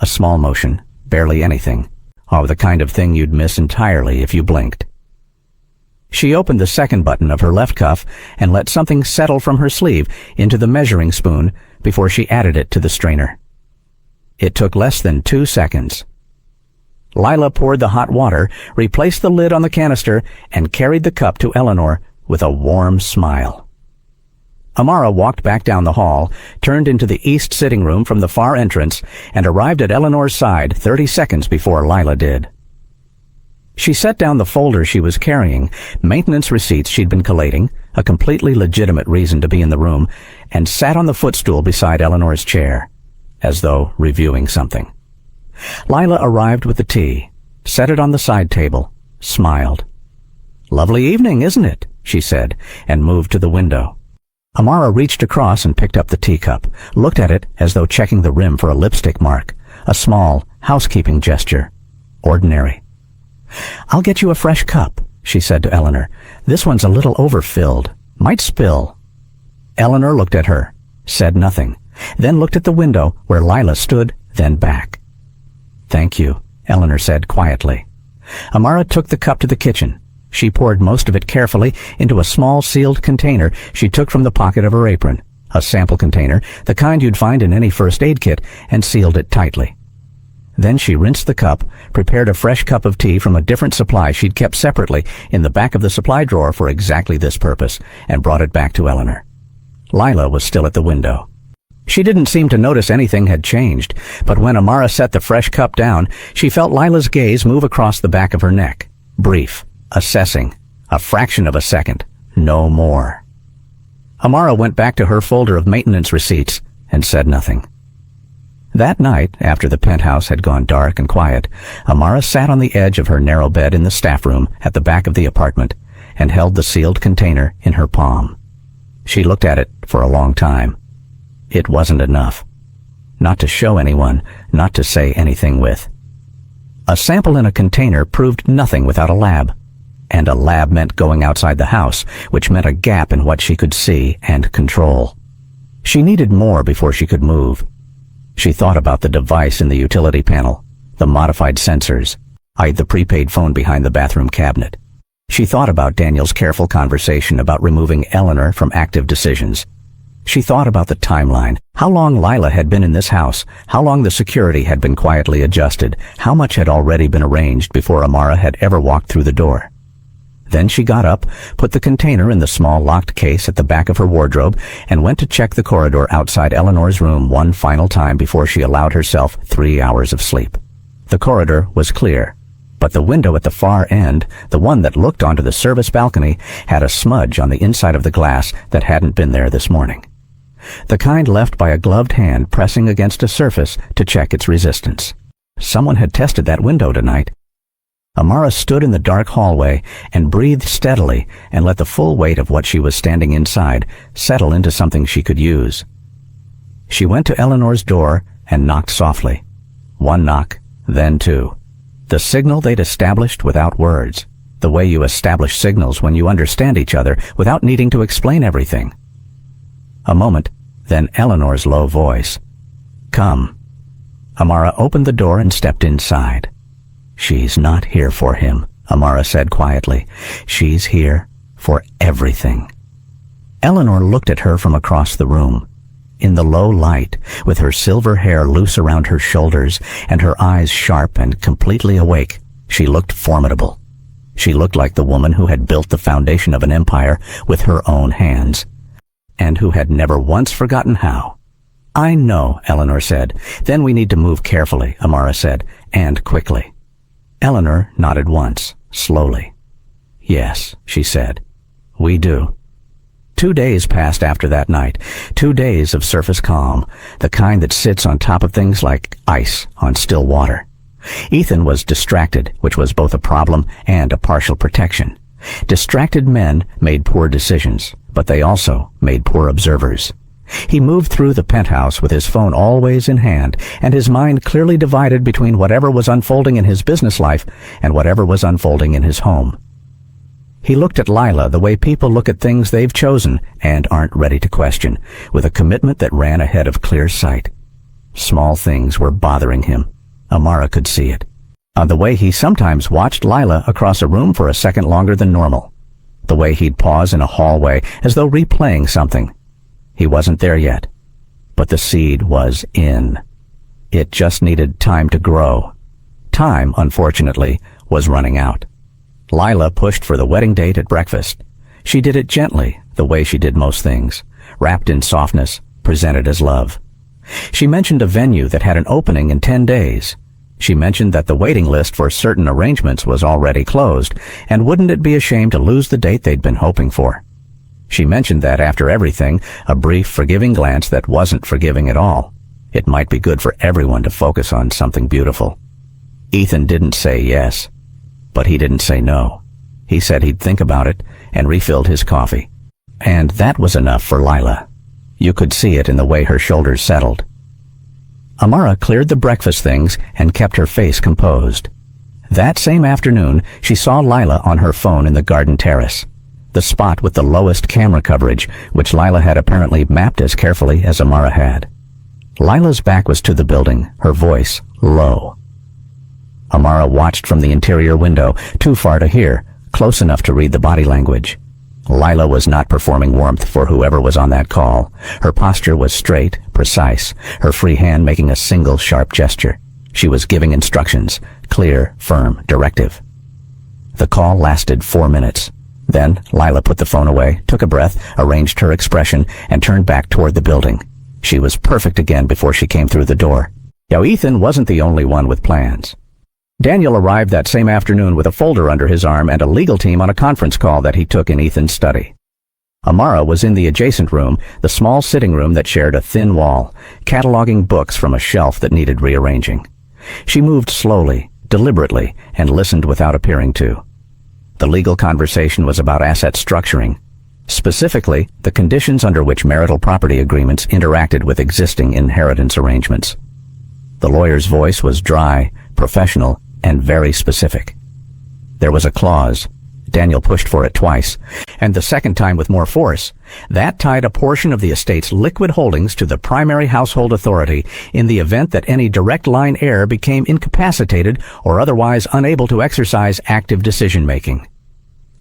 a small motion, barely anything. Oh, the kind of thing you'd miss entirely if you blinked. She opened the second button of her left cuff and let something settle from her sleeve into the measuring spoon before she added it to the strainer. It took less than 2 seconds. Lila poured the hot water, replaced the lid on the canister, and carried the cup to Eleanor with a warm smile. Amara walked back down the hall, turned into the east sitting room from the far entrance, and arrived at Eleanor's side 30 seconds before Lila did. She set down the folder she was carrying, maintenance receipts she'd been collating, a completely legitimate reason to be in the room, and sat on the footstool beside Eleanor's chair, as though reviewing something. Lila arrived with the tea, set it on the side table, smiled. "Lovely evening, isn't it?" she said, and moved to the window. Amara reached across and picked up the teacup, looked at it as though checking the rim for a lipstick mark, a small, housekeeping gesture. Ordinary. "I'll get you a fresh cup," she said to Eleanor. "This one's a little overfilled. Might spill." Eleanor looked at her, said nothing, then looked at the window where Lila stood, then back. "Thank you," Eleanor said quietly. Amara took the cup to the kitchen. She poured most of it carefully into a small sealed container she took from the pocket of her apron, a sample container, the kind you'd find in any first aid kit, and sealed it tightly. Then she rinsed the cup, prepared a fresh cup of tea from a different supply she'd kept separately in the back of the supply drawer for exactly this purpose, and brought it back to Eleanor. Lila was still at the window. She didn't seem to notice anything had changed, but when Amara set the fresh cup down, she felt Lila's gaze move across the back of her neck. Brief, assessing, a fraction of a second, no more. Amara went back to her folder of maintenance receipts and said nothing. That night, after the penthouse had gone dark and quiet, Amara sat on the edge of her narrow bed in the staff room at the back of the apartment and held the sealed container in her palm. She looked at it for a long time. It wasn't enough. Not to show anyone, not to say anything with. A sample in a container proved nothing without a lab. And a lab meant going outside the house, which meant a gap in what she could see and control. She needed more before she could move. She thought about the device in the utility panel, the modified sensors, eyed the prepaid phone behind the bathroom cabinet. She thought about Daniel's careful conversation about removing Eleanor from active decisions. She thought about the timeline, how long Lila had been in this house, how long the security had been quietly adjusted, how much had already been arranged before Amara had ever walked through the door. Then she got up, put the container in the small locked case at the back of her wardrobe, and went to check the corridor outside Eleanor's room one final time before she allowed herself 3 hours of sleep. The corridor was clear. But the window at the far end, the one that looked onto the service balcony, had a smudge on the inside of the glass that hadn't been there this morning. The kind left by a gloved hand pressing against a surface to check its resistance. Someone had tested that window tonight. Amara stood in the dark hallway and breathed steadily and let the full weight of what she was standing inside settle into something she could use. She went to Eleanor's door and knocked softly. One knock, then two. The signal they'd established without words. The way you establish signals when you understand each other without needing to explain everything. A moment, then Eleanor's low voice. "Come." Amara opened the door and stepped inside. "She's not here for him," Amara said quietly. "She's here for everything." Eleanor looked at her from across the room. In the low light, with her silver hair loose around her shoulders and her eyes sharp and completely awake, she looked formidable. She looked like the woman who had built the foundation of an empire with her own hands, and who had never once forgotten how. "I know," Eleanor said. "Then we need to move carefully," Amara said, "and quickly." Eleanor nodded once, slowly. "Yes," she said, "we do." 2 days passed after that night, 2 days of surface calm, the kind that sits on top of things like ice on still water. Ethan was distracted, which was both a problem and a partial protection. Distracted men made poor decisions, but they also made poor observers. He moved through the penthouse with his phone always in hand, and his mind clearly divided between whatever was unfolding in his business life and whatever was unfolding in his home. He looked at Lila the way people look at things they've chosen and aren't ready to question, with a commitment that ran ahead of clear sight. Small things were bothering him. Amara could see it. On the way he sometimes watched Lila across a room for a second longer than normal. The way he'd pause in a hallway as though replaying something. He wasn't there yet, but the seed was in. It just needed time to grow. Time, unfortunately, was running out. Lila pushed for the wedding date at breakfast. She did it gently, the way she did most things, wrapped in softness, presented as love. She mentioned a venue that had an opening in 10 days. She mentioned that the waiting list for certain arrangements was already closed, and wouldn't it be a shame to lose the date they'd been hoping for? She mentioned that after everything, a brief, forgiving glance that wasn't forgiving at all. It might be good for everyone to focus on something beautiful. Ethan didn't say yes, but he didn't say no. He said he'd think about it and refilled his coffee. And that was enough for Lila. You could see it in the way her shoulders settled. Amara cleared the breakfast things and kept her face composed. That same afternoon, she saw Lila on her phone in the garden terrace, the spot with the lowest camera coverage, which Lila had apparently mapped as carefully as Amara had. Lila's back was to the building, her voice low. Amara watched from the interior window, too far to hear, close enough to read the body language. Lila was not performing warmth for whoever was on that call. Her posture was straight, precise, her free hand making a single sharp gesture. She was giving instructions, clear, firm, directive. The call lasted 4 minutes. Then Lila put the phone away, took a breath, arranged her expression, and turned back toward the building. She was perfect again before she came through the door. Now, Ethan wasn't the only one with plans. Daniel arrived that same afternoon with a folder under his arm and a legal team on a conference call that he took in Ethan's study. Amara was in the adjacent room, the small sitting room that shared a thin wall, cataloging books from a shelf that needed rearranging. She moved slowly, deliberately, and listened without appearing to. The legal conversation was about asset structuring, specifically the conditions under which marital property agreements interacted with existing inheritance arrangements. The lawyer's voice was dry, professional, and very specific. There was a clause. Daniel pushed for it twice, and the second time with more force. That tied a portion of the estate's liquid holdings to the primary household authority in the event that any direct line heir became incapacitated or otherwise unable to exercise active decision-making.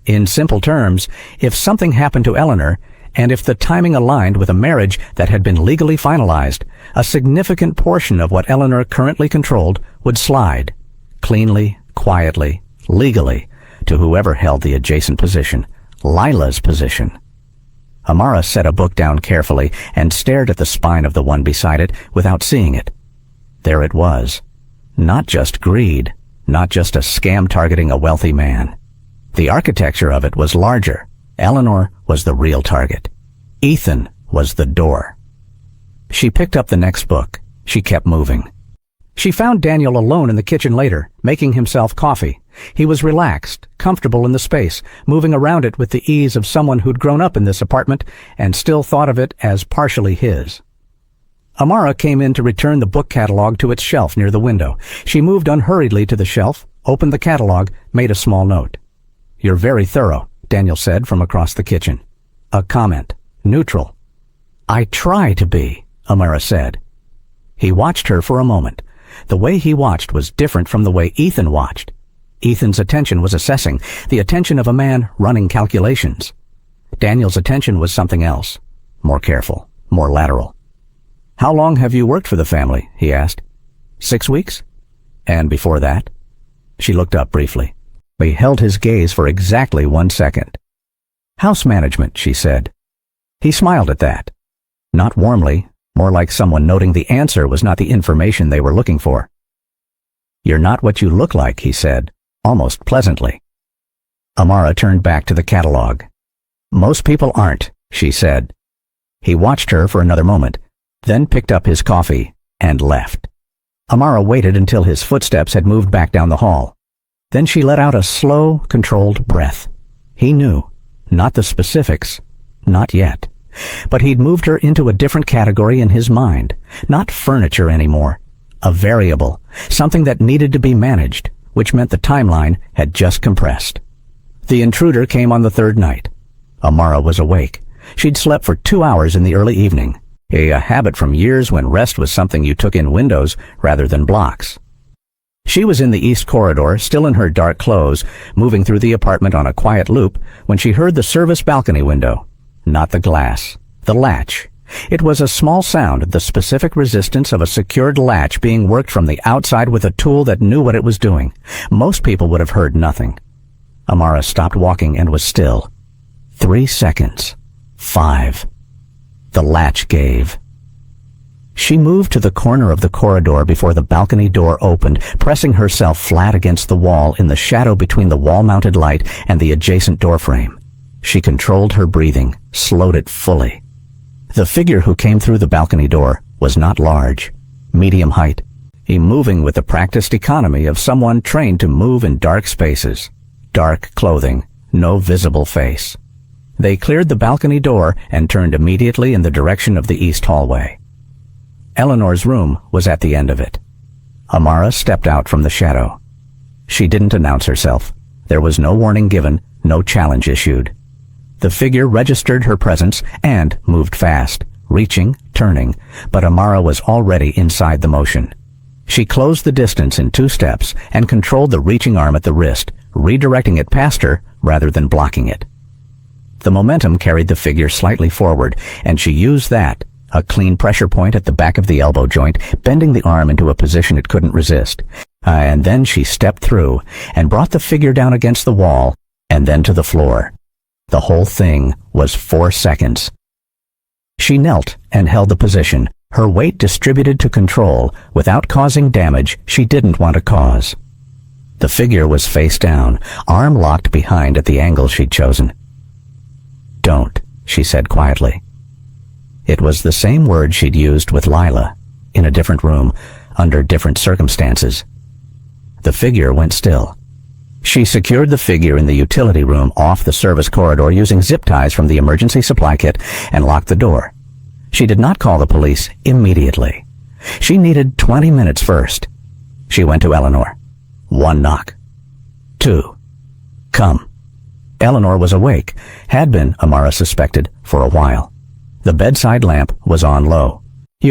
In simple terms, if something happened to Eleanor, and if the timing aligned with a marriage that had been legally finalized, a significant portion of what Eleanor currently controlled would slide, cleanly, quietly, legally, to whoever held the adjacent position, Lila's position. Amara set a book down carefully and stared at the spine of the one beside it without seeing it. There it was. Not just greed, not just a scam targeting a wealthy man. The architecture of it was larger. Eleanor was the real target. Ethan was the door. She picked up the next book. She kept moving. She found Daniel alone in the kitchen later, making himself coffee. He was relaxed, comfortable in the space, moving around it with the ease of someone who'd grown up in this apartment and still thought of it as partially his. Amara came in to return the book catalog to its shelf near the window. She moved unhurriedly to the shelf, opened the catalog, made a small note. "You're very thorough," Daniel said from across the kitchen. A comment. Neutral. "I try to be," Amara said. He watched her for a moment. The way he watched was different from the way Ethan watched. Ethan's attention was assessing, the attention of a man running calculations. Daniel's attention was something else, more careful, more lateral. "How long have you worked for the family?" he asked. 6 weeks? And before that? She looked up briefly. He held his gaze for exactly 1 second. "House management," she said. He smiled at that. Not warmly, more like someone noting the answer was not the information they were looking for. "You're not what you look like," he said, almost pleasantly. Amara turned back to the catalog. "Most people aren't," she said. He watched her for another moment, then picked up his coffee and left. Amara waited until his footsteps had moved back down the hall. Then she let out a slow, controlled breath. He knew, not the specifics, not yet. But he'd moved her into a different category in his mind. Not furniture anymore. A variable, something that needed to be managed, which meant the timeline had just compressed. The intruder came on the third night. Amara was awake. She'd slept for 2 hours in the early evening, a habit from years when rest was something you took in windows rather than blocks. She was in the east corridor, still in her dark clothes, moving through the apartment on a quiet loop, when she heard the service balcony window. Not the glass, the latch. It was a small sound, the specific resistance of a secured latch being worked from the outside with a tool that knew what it was doing. Most people would have heard nothing. Amara stopped walking and was still. 3 seconds. 5. The latch gave. She moved to the corner of the corridor before the balcony door opened, pressing herself flat against the wall in the shadow between the wall-mounted light and the adjacent doorframe. She controlled her breathing, slowed it fully. The figure who came through the balcony door was not large, medium height, moving with the practiced economy of someone trained to move in dark spaces. Dark clothing, no visible face. They cleared the balcony door and turned immediately in the direction of the east hallway. Eleanor's room was at the end of it. Amara stepped out from the shadow. She didn't announce herself. There was no warning given, no challenge issued. The figure registered her presence and moved fast, reaching, turning, but Amara was already inside the motion. She closed the distance in 2 steps and controlled the reaching arm at the wrist, redirecting it past her rather than blocking it. The momentum carried the figure slightly forward, and she used that, a clean pressure point at the back of the elbow joint, bending the arm into a position it couldn't resist. And then she stepped through and brought the figure down against the wall and then to the floor. The whole thing was 4 seconds. She knelt and held the position, her weight distributed to control, without causing damage she didn't want to cause. The figure was face down, arm locked behind at the angle she'd chosen. "Don't," she said quietly. It was the same word she'd used with Lila, in a different room, under different circumstances. The figure went still. She secured the figure in the utility room off the service corridor using zip ties from the emergency supply kit and locked the door. She did not call the police immediately. She needed 20 minutes first. She went to Eleanor. 1 knock. 2. "Come." Eleanor was awake, had been, Amara suspected, for a while. The bedside lamp was on low.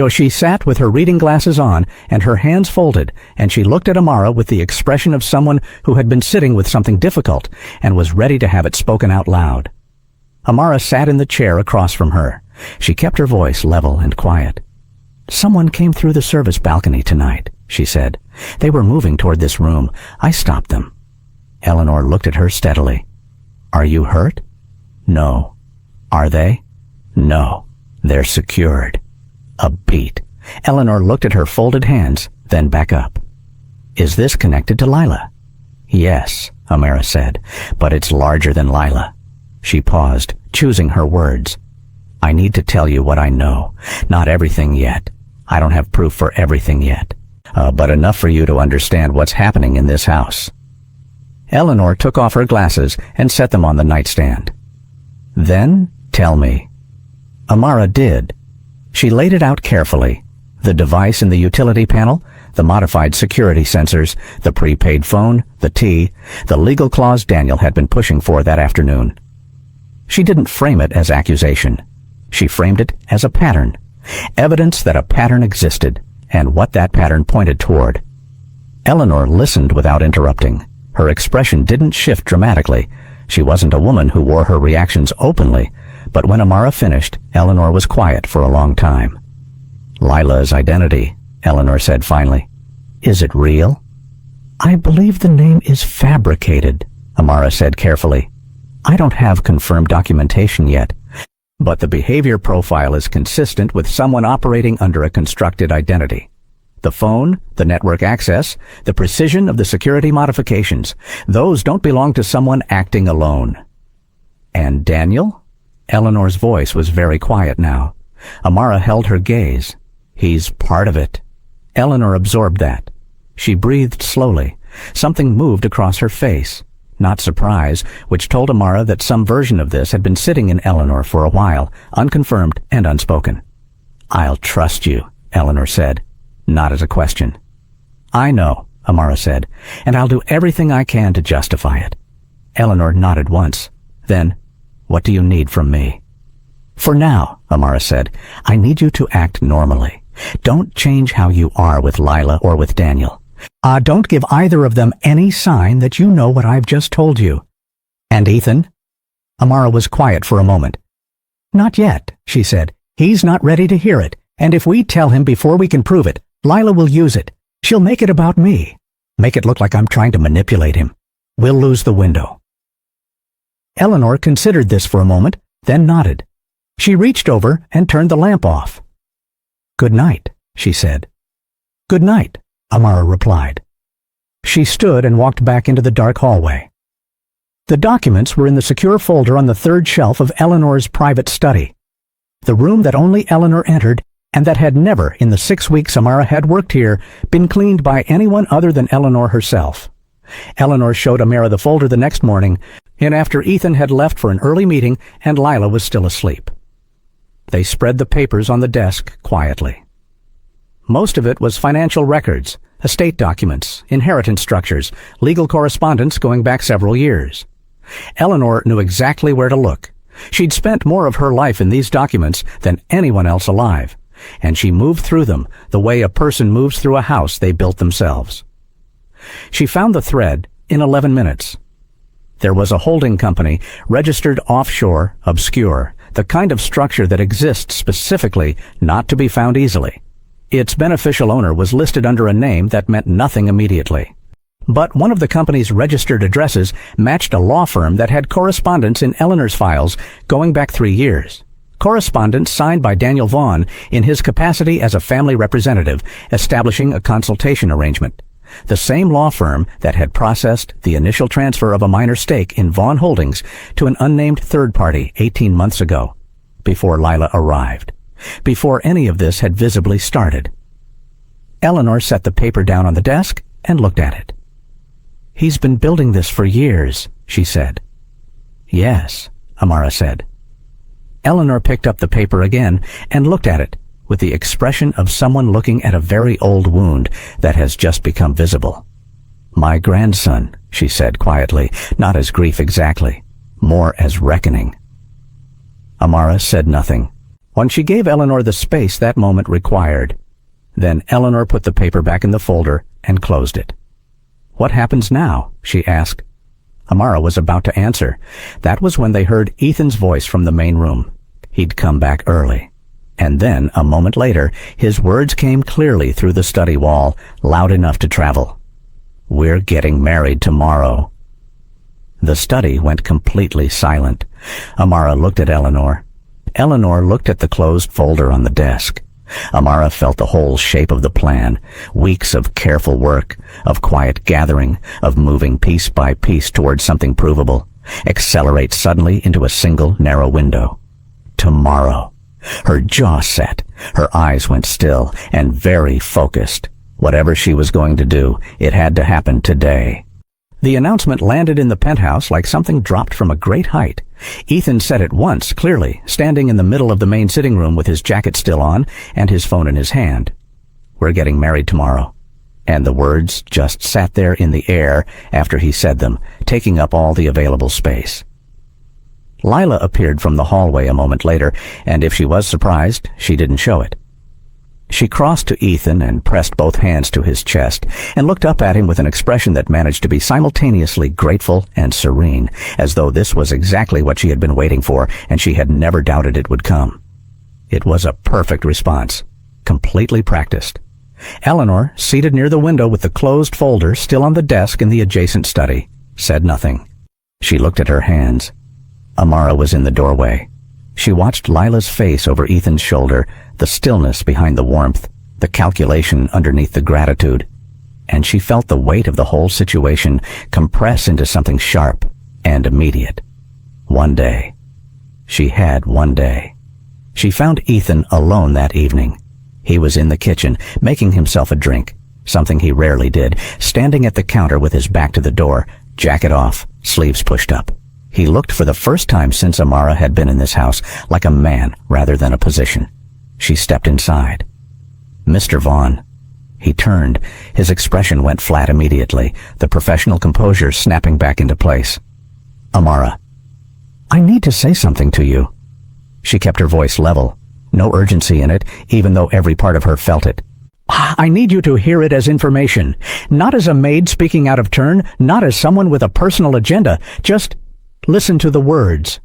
She sat with her reading glasses on and her hands folded, and she looked at Amara with the expression of someone who had been sitting with something difficult and was ready to have it spoken out loud. Amara sat in the chair across from her. She kept her voice level and quiet. "Someone came through the service balcony tonight," she said. "They were moving toward this room. I stopped them." Eleanor looked at her steadily. "Are you hurt?" "No." "Are they?" "No. They're secured." A beat. Eleanor looked at her folded hands, then back up. Is this connected to Lila? Yes, Amara said, but it's larger than Lila. She paused, choosing her words. I need to tell you what I know. Not everything yet. I don't have proof for everything yet. But enough for you to understand what's happening in this house. Eleanor took off her glasses and set them on the nightstand. Then, tell me. Amara did. She laid it out carefully. The device in the utility panel, the modified security sensors, the prepaid phone, the tea, the legal clause Daniel had been pushing for that afternoon. She didn't frame it as accusation. She framed it as a pattern. Evidence that a pattern existed, and what that pattern pointed toward. Eleanor listened without interrupting. Her expression didn't shift dramatically. She wasn't a woman who wore her reactions openly, but when Amara finished, Eleanor was quiet for a long time. Lila's identity, Eleanor said finally. Is it real? I believe the name is fabricated, Amara said carefully. I don't have confirmed documentation yet, but the behavior profile is consistent with someone operating under a constructed identity. The phone, the network access, the precision of the security modifications, those don't belong to someone acting alone. And Daniel? Eleanor's voice was very quiet now. Amara held her gaze. He's part of it. Eleanor absorbed that. She breathed slowly. Something moved across her face. Not surprise, which told Amara that some version of this had been sitting in Eleanor for a while, unconfirmed and unspoken. I'll trust you, Eleanor said, not as a question. I know, Amara said, and I'll do everything I can to justify it. Eleanor nodded once. Then, what do you need from me? For now, Amara said, I need you to act normally. Don't change how you are with Lila or with Daniel. Don't give either of them any sign that you know what I've just told you. And Ethan? Amara was quiet for a moment. Not yet, she said. He's not ready to hear it, and if we tell him before we can prove it, Lila will use it. She'll make it about me. Make it look like I'm trying to manipulate him. We'll lose the window. Eleanor considered this for a moment, then nodded. She reached over and turned the lamp off. Good night, she said. Good night, Amara replied. She stood and walked back into the dark hallway. The documents were in the secure folder on the third shelf of Eleanor's private study. The room that only Eleanor entered, and that had never, in the 6 weeks Amara had worked here, been cleaned by anyone other than Eleanor herself. Eleanor showed Amara the folder the next morning, and after Ethan had left for an early meeting and Lila was still asleep. They spread the papers on the desk quietly. Most of it was financial records, estate documents, inheritance structures, legal correspondence going back several years. Eleanor knew exactly where to look. She'd spent more of her life in these documents than anyone else alive, and she moved through them the way a person moves through a house they built themselves. She found the thread in 11 minutes. There was a holding company, registered offshore, obscure, the kind of structure that exists specifically not to be found easily. Its beneficial owner was listed under a name that meant nothing immediately. But one of the company's registered addresses matched a law firm that had correspondence in Eleanor's files going back 3 years. Correspondence signed by Daniel Vaughn in his capacity as a family representative, establishing a consultation arrangement. The same law firm that had processed the initial transfer of a minor stake in Vaughn Holdings to an unnamed third party 18 months ago, before Lila arrived, before any of this had visibly started. Eleanor set the paper down on the desk and looked at it. He's been building this for years, she said. Yes, Amara said. Eleanor picked up the paper again and looked at it with the expression of someone looking at a very old wound that has just become visible. My grandson, she said quietly, not as grief exactly, more as reckoning. Amara said nothing. When she gave Eleanor the space that moment required, then Eleanor put the paper back in the folder and closed it. What happens now? She asked. Amara was about to answer. That was when they heard Ethan's voice from the main room. He'd come back early. And then, a moment later, his words came clearly through the study wall, loud enough to travel. We're getting married tomorrow. The study went completely silent. Amara looked at Eleanor. Eleanor looked at the closed folder on the desk. Amara felt the whole shape of the plan, weeks of careful work, of quiet gathering, of moving piece by piece towards something provable, accelerate suddenly into a single narrow window. Tomorrow. Her jaw set, her eyes went still, and very focused. Whatever she was going to do, it had to happen today. The announcement landed in the penthouse like something dropped from a great height. Ethan said it once, clearly, standing in the middle of the main sitting room with his jacket still on and his phone in his hand. "We're getting married tomorrow." And the words just sat there in the air after he said them, taking up all the available space. Lila appeared from the hallway a moment later, and if she was surprised, she didn't show it. She crossed to Ethan and pressed both hands to his chest and looked up at him with an expression that managed to be simultaneously grateful and serene, as though this was exactly what she had been waiting for and she had never doubted it would come. It was a perfect response, completely practiced. Eleanor, seated near the window with the closed folder still on the desk in the adjacent study, said nothing. She looked at her hands. Amara was in the doorway. She watched Lila's face over Ethan's shoulder, the stillness behind the warmth, the calculation underneath the gratitude, and she felt the weight of the whole situation compress into something sharp and immediate. One day. She had one day. She found Ethan alone that evening. He was in the kitchen, making himself a drink, something he rarely did, standing at the counter with his back to the door, jacket off, sleeves pushed up. He looked for the first time since Amara had been in this house like a man rather than a position. She stepped inside. "Mr. Vaughn." He turned. His expression went flat immediately, the professional composure snapping back into place. "Amara, I need to say something to you." She kept her voice level, no urgency in it, even though every part of her felt it. "I need you to hear it as information, not as a maid speaking out of turn, not as someone with a personal agenda, just listen to the words."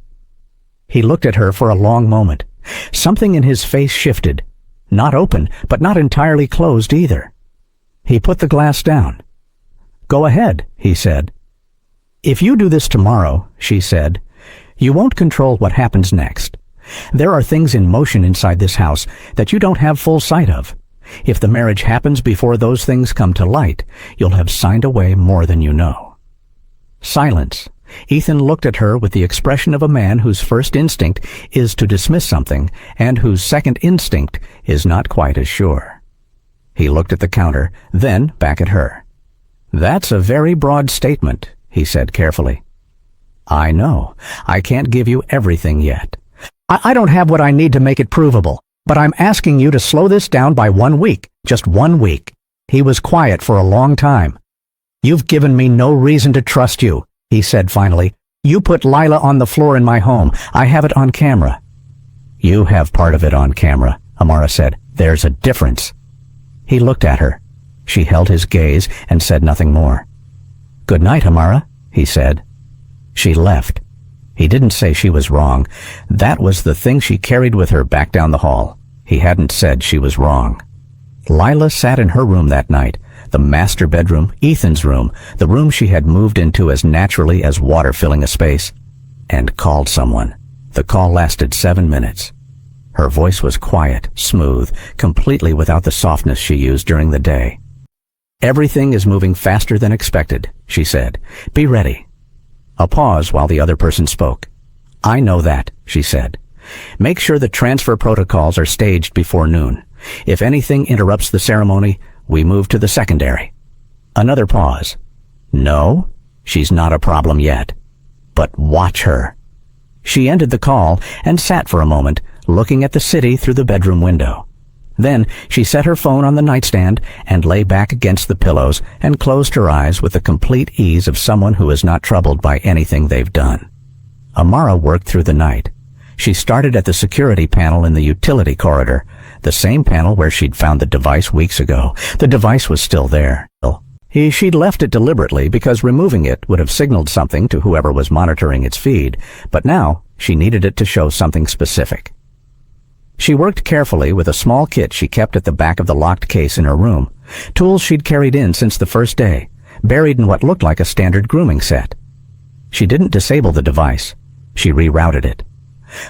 He looked at her for a long moment. Something in his face shifted. Not open, but not entirely closed either. He put the glass down. "Go ahead," he said. "If you do this tomorrow," she said, "you won't control what happens next. There are things in motion inside this house that you don't have full sight of. If the marriage happens before those things come to light, you'll have signed away more than you know." Silence. Ethan looked at her with the expression of a man whose first instinct is to dismiss something and whose second instinct is not quite as sure. He looked at the counter, then back at her. "That's a very broad statement," he said carefully. "I know. I can't give you everything yet. I don't have what I need to make it provable, but I'm asking you to slow this down by 1 week, just 1 week." He was quiet for a long time. "You've given me no reason to trust you," he said finally. "You put Lila on the floor in my home. I have it on camera." "You have part of it on camera," Amara said. "There's a difference." He looked at her. She held his gaze and said nothing more. "Good night, Amara," he said. She left. He didn't say she was wrong. That was the thing she carried with her back down the hall. He hadn't said she was wrong. Lila sat in her room that night, the master bedroom, Ethan's room, the room she had moved into as naturally as water filling a space, and called someone. The call lasted 7 minutes. Her voice was quiet, smooth, completely without the softness she used during the day. "Everything is moving faster than expected," she said. "Be ready." A pause while the other person spoke. "I know that," she said. "Make sure the transfer protocols are staged before noon. If anything interrupts the ceremony, we move to the secondary." Another pause. "No, she's not a problem yet. But watch her." She ended the call and sat for a moment, looking at the city through the bedroom window. Then she set her phone on the nightstand and lay back against the pillows and closed her eyes with the complete ease of someone who is not troubled by anything they've done. Amara worked through the night. She started at the security panel in the utility corridor, the same panel where she'd found the device weeks ago. The device was still there. She'd left it deliberately because removing it would have signaled something to whoever was monitoring its feed, but now she needed it to show something specific. She worked carefully with a small kit she kept at the back of the locked case in her room, tools she'd carried in since the first day, buried in what looked like a standard grooming set. She didn't disable the device. She rerouted it.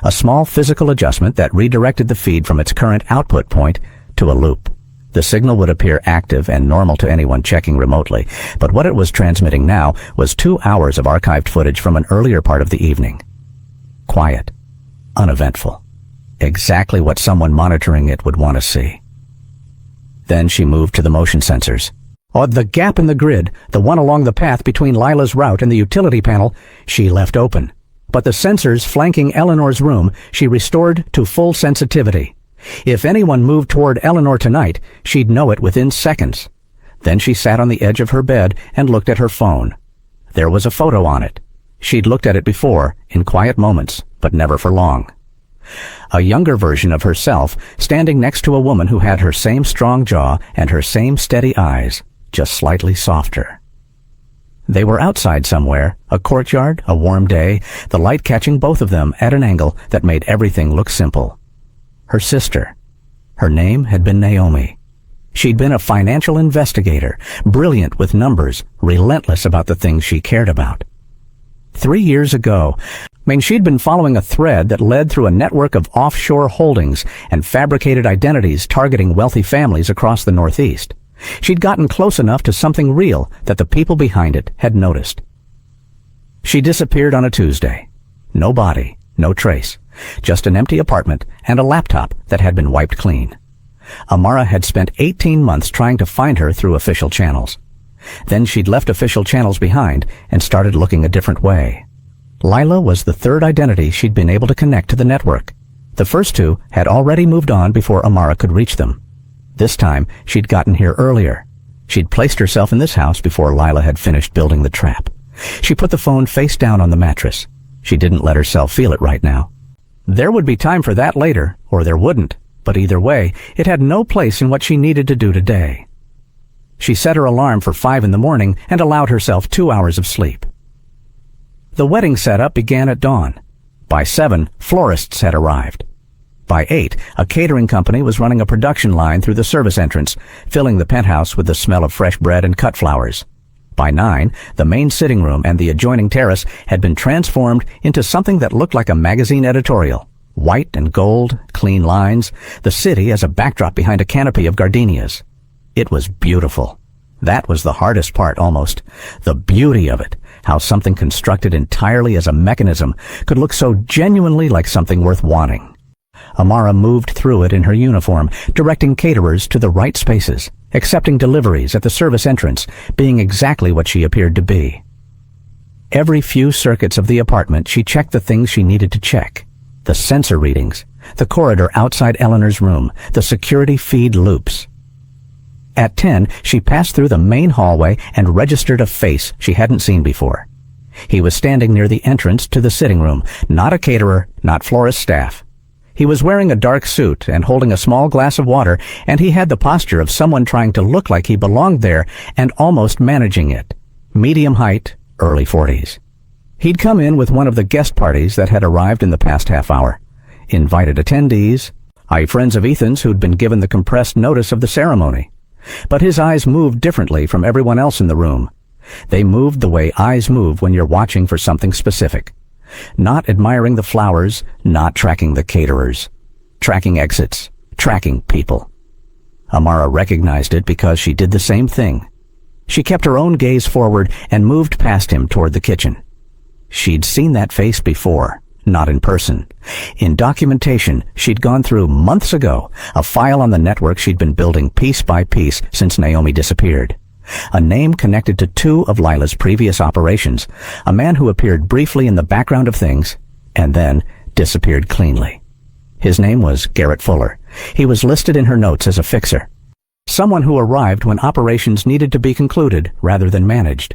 A small physical adjustment that redirected the feed from its current output point to a loop. The signal would appear active and normal to anyone checking remotely, but what it was transmitting now was 2 hours of archived footage from an earlier part of the evening. Quiet. Uneventful. Exactly what someone monitoring it would want to see. Then she moved to the motion sensors. The gap in the grid, the one along the path between Lila's route and the utility panel, she left open. But the sensors flanking Eleanor's room she restored to full sensitivity. If anyone moved toward Eleanor tonight, she'd know it within seconds. Then she sat on the edge of her bed and looked at her phone. There was a photo on it. She'd looked at it before, in quiet moments, but never for long. A younger version of herself, standing next to a woman who had her same strong jaw and her same steady eyes, just slightly softer. They were outside somewhere, a courtyard, a warm day, the light catching both of them at an angle that made everything look simple. Her sister. Her name had been Naomi. She'd been a financial investigator, brilliant with numbers, relentless about the things she cared about. 3 years ago, she'd been following a thread that led through a network of offshore holdings and fabricated identities targeting wealthy families across the Northeast. She'd gotten close enough to something real that the people behind it had noticed. She disappeared on a Tuesday. No body, no trace. Just an empty apartment and a laptop that had been wiped clean. Amara had spent 18 months trying to find her through official channels. Then she'd left official channels behind and started looking a different way. Lila was the third identity she'd been able to connect to the network. The first two had already moved on before Amara could reach them. This time, she'd gotten here earlier. She'd placed herself in this house before Lila had finished building the trap. She put the phone face down on the mattress. She didn't let herself feel it right now. There would be time for that later, or there wouldn't, but either way, it had no place in what she needed to do today. She set her alarm for 5 in the morning and allowed herself 2 hours of sleep. The wedding setup began at dawn. By 7, florists had arrived. By 8, a catering company was running a production line through the service entrance, filling the penthouse with the smell of fresh bread and cut flowers. By 9, the main sitting room and the adjoining terrace had been transformed into something that looked like a magazine editorial. White and gold, clean lines, the city as a backdrop behind a canopy of gardenias. It was beautiful. That was the hardest part almost. The beauty of it. How something constructed entirely as a mechanism could look so genuinely like something worth wanting. Amara moved through it in her uniform, directing caterers to the right spaces, accepting deliveries at the service entrance, being exactly what she appeared to be. Every few circuits of the apartment, she checked the things she needed to check. The sensor readings, the corridor outside Eleanor's room, the security feed loops. At 10, she passed through the main hallway and registered a face she hadn't seen before. He was standing near the entrance to the sitting room, not a caterer, not florist staff. He was wearing a dark suit and holding a small glass of water, and he had the posture of someone trying to look like he belonged there and almost managing it. Medium height, early 40s. He'd come in with one of the guest parties that had arrived in the past half hour. Invited attendees, friends of Ethan's who'd been given the compressed notice of the ceremony. But his eyes moved differently from everyone else in the room. They moved the way eyes move when you're watching for something specific. Not admiring the flowers, not tracking the caterers. Tracking exits, tracking people. Amara recognized it because she did the same thing. She kept her own gaze forward and moved past him toward the kitchen. She'd seen that face before, not in person. In documentation she'd gone through months ago, a file on the network she'd been building piece by piece since Naomi disappeared. A name connected to 2 of Lila's previous operations, a man who appeared briefly in the background of things and then disappeared cleanly. His name was Garrett Fuller. He was listed in her notes as a fixer. Someone who arrived when operations needed to be concluded rather than managed.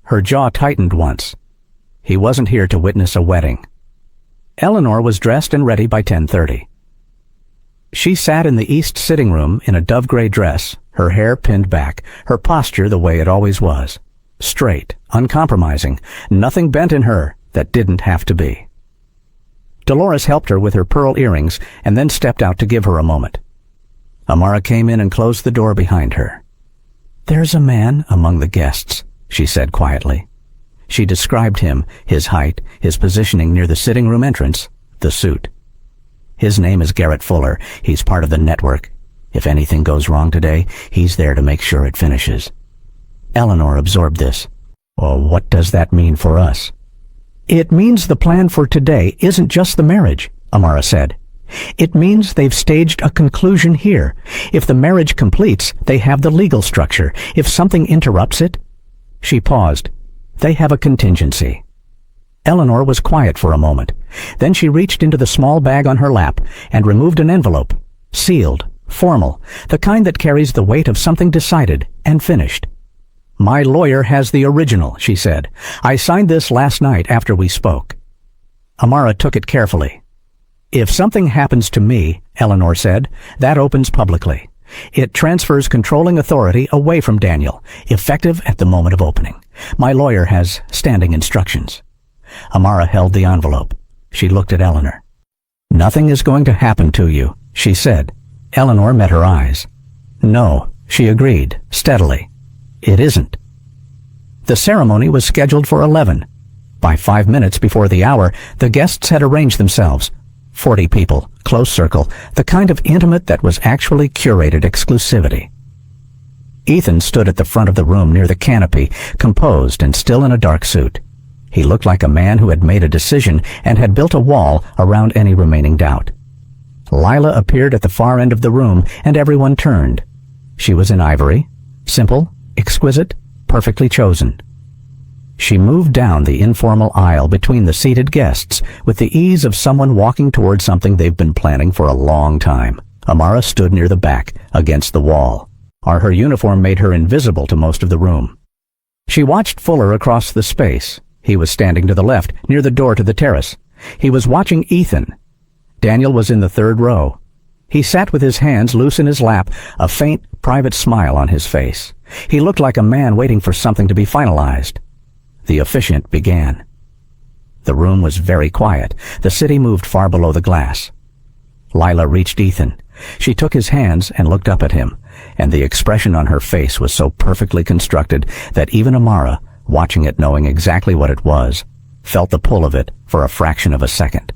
Her jaw tightened once. He wasn't here to witness a wedding. Eleanor was dressed and ready by 10:30. She sat in the east sitting room in a dove-gray dress, her hair pinned back, her posture the way it always was. Straight, uncompromising, nothing bent in her that didn't have to be. Dolores helped her with her pearl earrings and then stepped out to give her a moment. Amara came in and closed the door behind her. "There's a man among the guests," she said quietly. She described him, his height, his positioning near the sitting room entrance, the suit. "His name is Garrett Fuller. He's part of the network. If anything goes wrong today, he's there to make sure it finishes." Eleanor absorbed this. "Well, what does that mean for us?" "It means the plan for today isn't just the marriage," Amara said. "It means they've staged a conclusion here. If the marriage completes, they have the legal structure. If something interrupts it—" She paused. "They have a contingency." Eleanor was quiet for a moment. Then she reached into the small bag on her lap and removed an envelope, sealed, formal, the kind that carries the weight of something decided and finished. "My lawyer has the original," she said. "I signed this last night after we spoke." Amara took it carefully. "If something happens to me," Eleanor said, "that opens publicly. It transfers controlling authority away from Daniel, effective at the moment of opening. My lawyer has standing instructions." Amara held the envelope. She looked at Eleanor. "Nothing is going to happen to you," she said. Eleanor met her eyes. "No," she agreed, steadily. "It isn't." The ceremony was scheduled for 11. By 5 minutes before the hour, the guests had arranged themselves. 40 people, close circle, the kind of intimate that was actually curated exclusivity. Ethan stood at the front of the room near the canopy, composed and still in a dark suit. He looked like a man who had made a decision and had built a wall around any remaining doubt. Lila appeared at the far end of the room, and everyone turned. She was in ivory, simple, exquisite, perfectly chosen. She moved down the informal aisle between the seated guests with the ease of someone walking toward something they've been planning for a long time. Amara stood near the back, against the wall. Her uniform made her invisible to most of the room. She watched Fuller across the space. He was standing to the left, near the door to the terrace. He was watching Ethan. Daniel was in the third row. He sat with his hands loose in his lap, a faint, private smile on his face. He looked like a man waiting for something to be finalized. The officiant began. The room was very quiet. The city moved far below the glass. Lila reached Ethan. She took his hands and looked up at him, and the expression on her face was so perfectly constructed that even Amara, watching it knowing exactly what it was, felt the pull of it for a fraction of a second.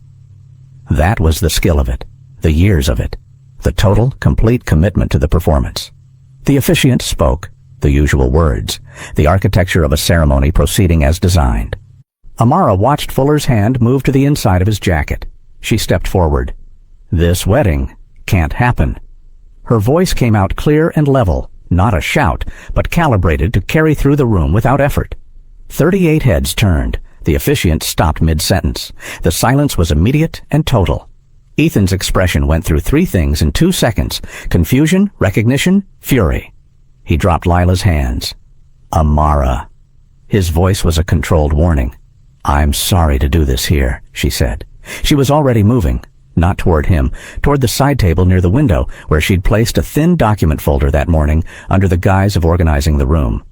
That was the skill of it, the years of it, the total, complete commitment to the performance. The officiant spoke, the usual words, the architecture of a ceremony proceeding as designed. Amara watched Fuller's hand move to the inside of his jacket. She stepped forward. "This wedding can't happen." Her voice came out clear and level, not a shout, but calibrated to carry through the room without effort. 38 heads turned. The officiant stopped mid-sentence. The silence was immediate and total. Ethan's expression went through 3 things in 2 seconds: confusion, recognition, fury. He dropped Lila's hands. "Amara." His voice was a controlled warning. "I'm sorry to do this here," she said. She was already moving, not toward him, toward the side table near the window where she'd placed a thin document folder that morning under the guise of organizing the room.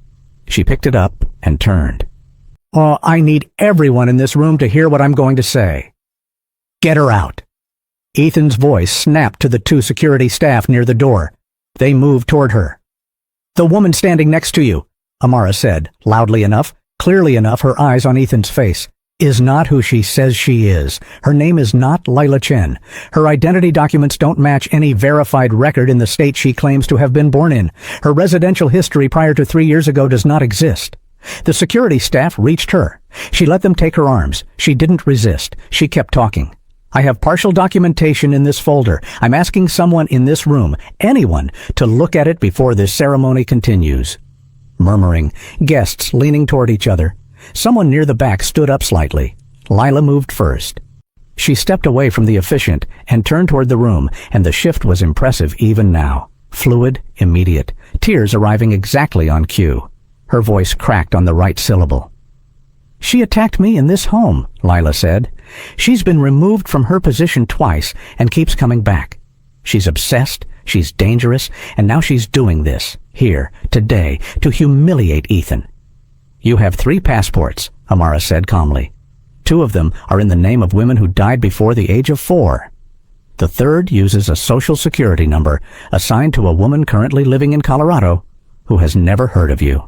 She picked it up and turned. "Oh, I need everyone in this room to hear what I'm going to say. Get her out." Ethan's voice snapped to the 2 security staff near the door. They moved toward her. "The woman standing next to you," Amara said, loudly enough, clearly enough, her eyes on Ethan's face, "is not who she says she is. Her name is not Lila Chen. Her identity documents don't match any verified record in the state she claims to have been born in. Her residential history prior to 3 years ago does not exist." The security staff reached her. She let them take her arms. She didn't resist. She kept talking. "I have partial documentation in this folder. I'm asking someone in this room, anyone, to look at it before this ceremony continues." Murmuring, guests leaning toward each other. Someone near the back stood up slightly. Lila moved first. She stepped away from the officiant and turned toward the room, and the shift was impressive even now. Fluid, immediate, tears arriving exactly on cue. Her voice cracked on the right syllable. "She attacked me in this home," Lila said. "She's been removed from her position twice and keeps coming back. She's obsessed, she's dangerous, and now she's doing this, here, today, to humiliate Ethan." "You have 3 passports," Amara said calmly. 2 of them are in the name of women who died before the age of 4. The third uses a social security number assigned to a woman currently living in Colorado who has never heard of you.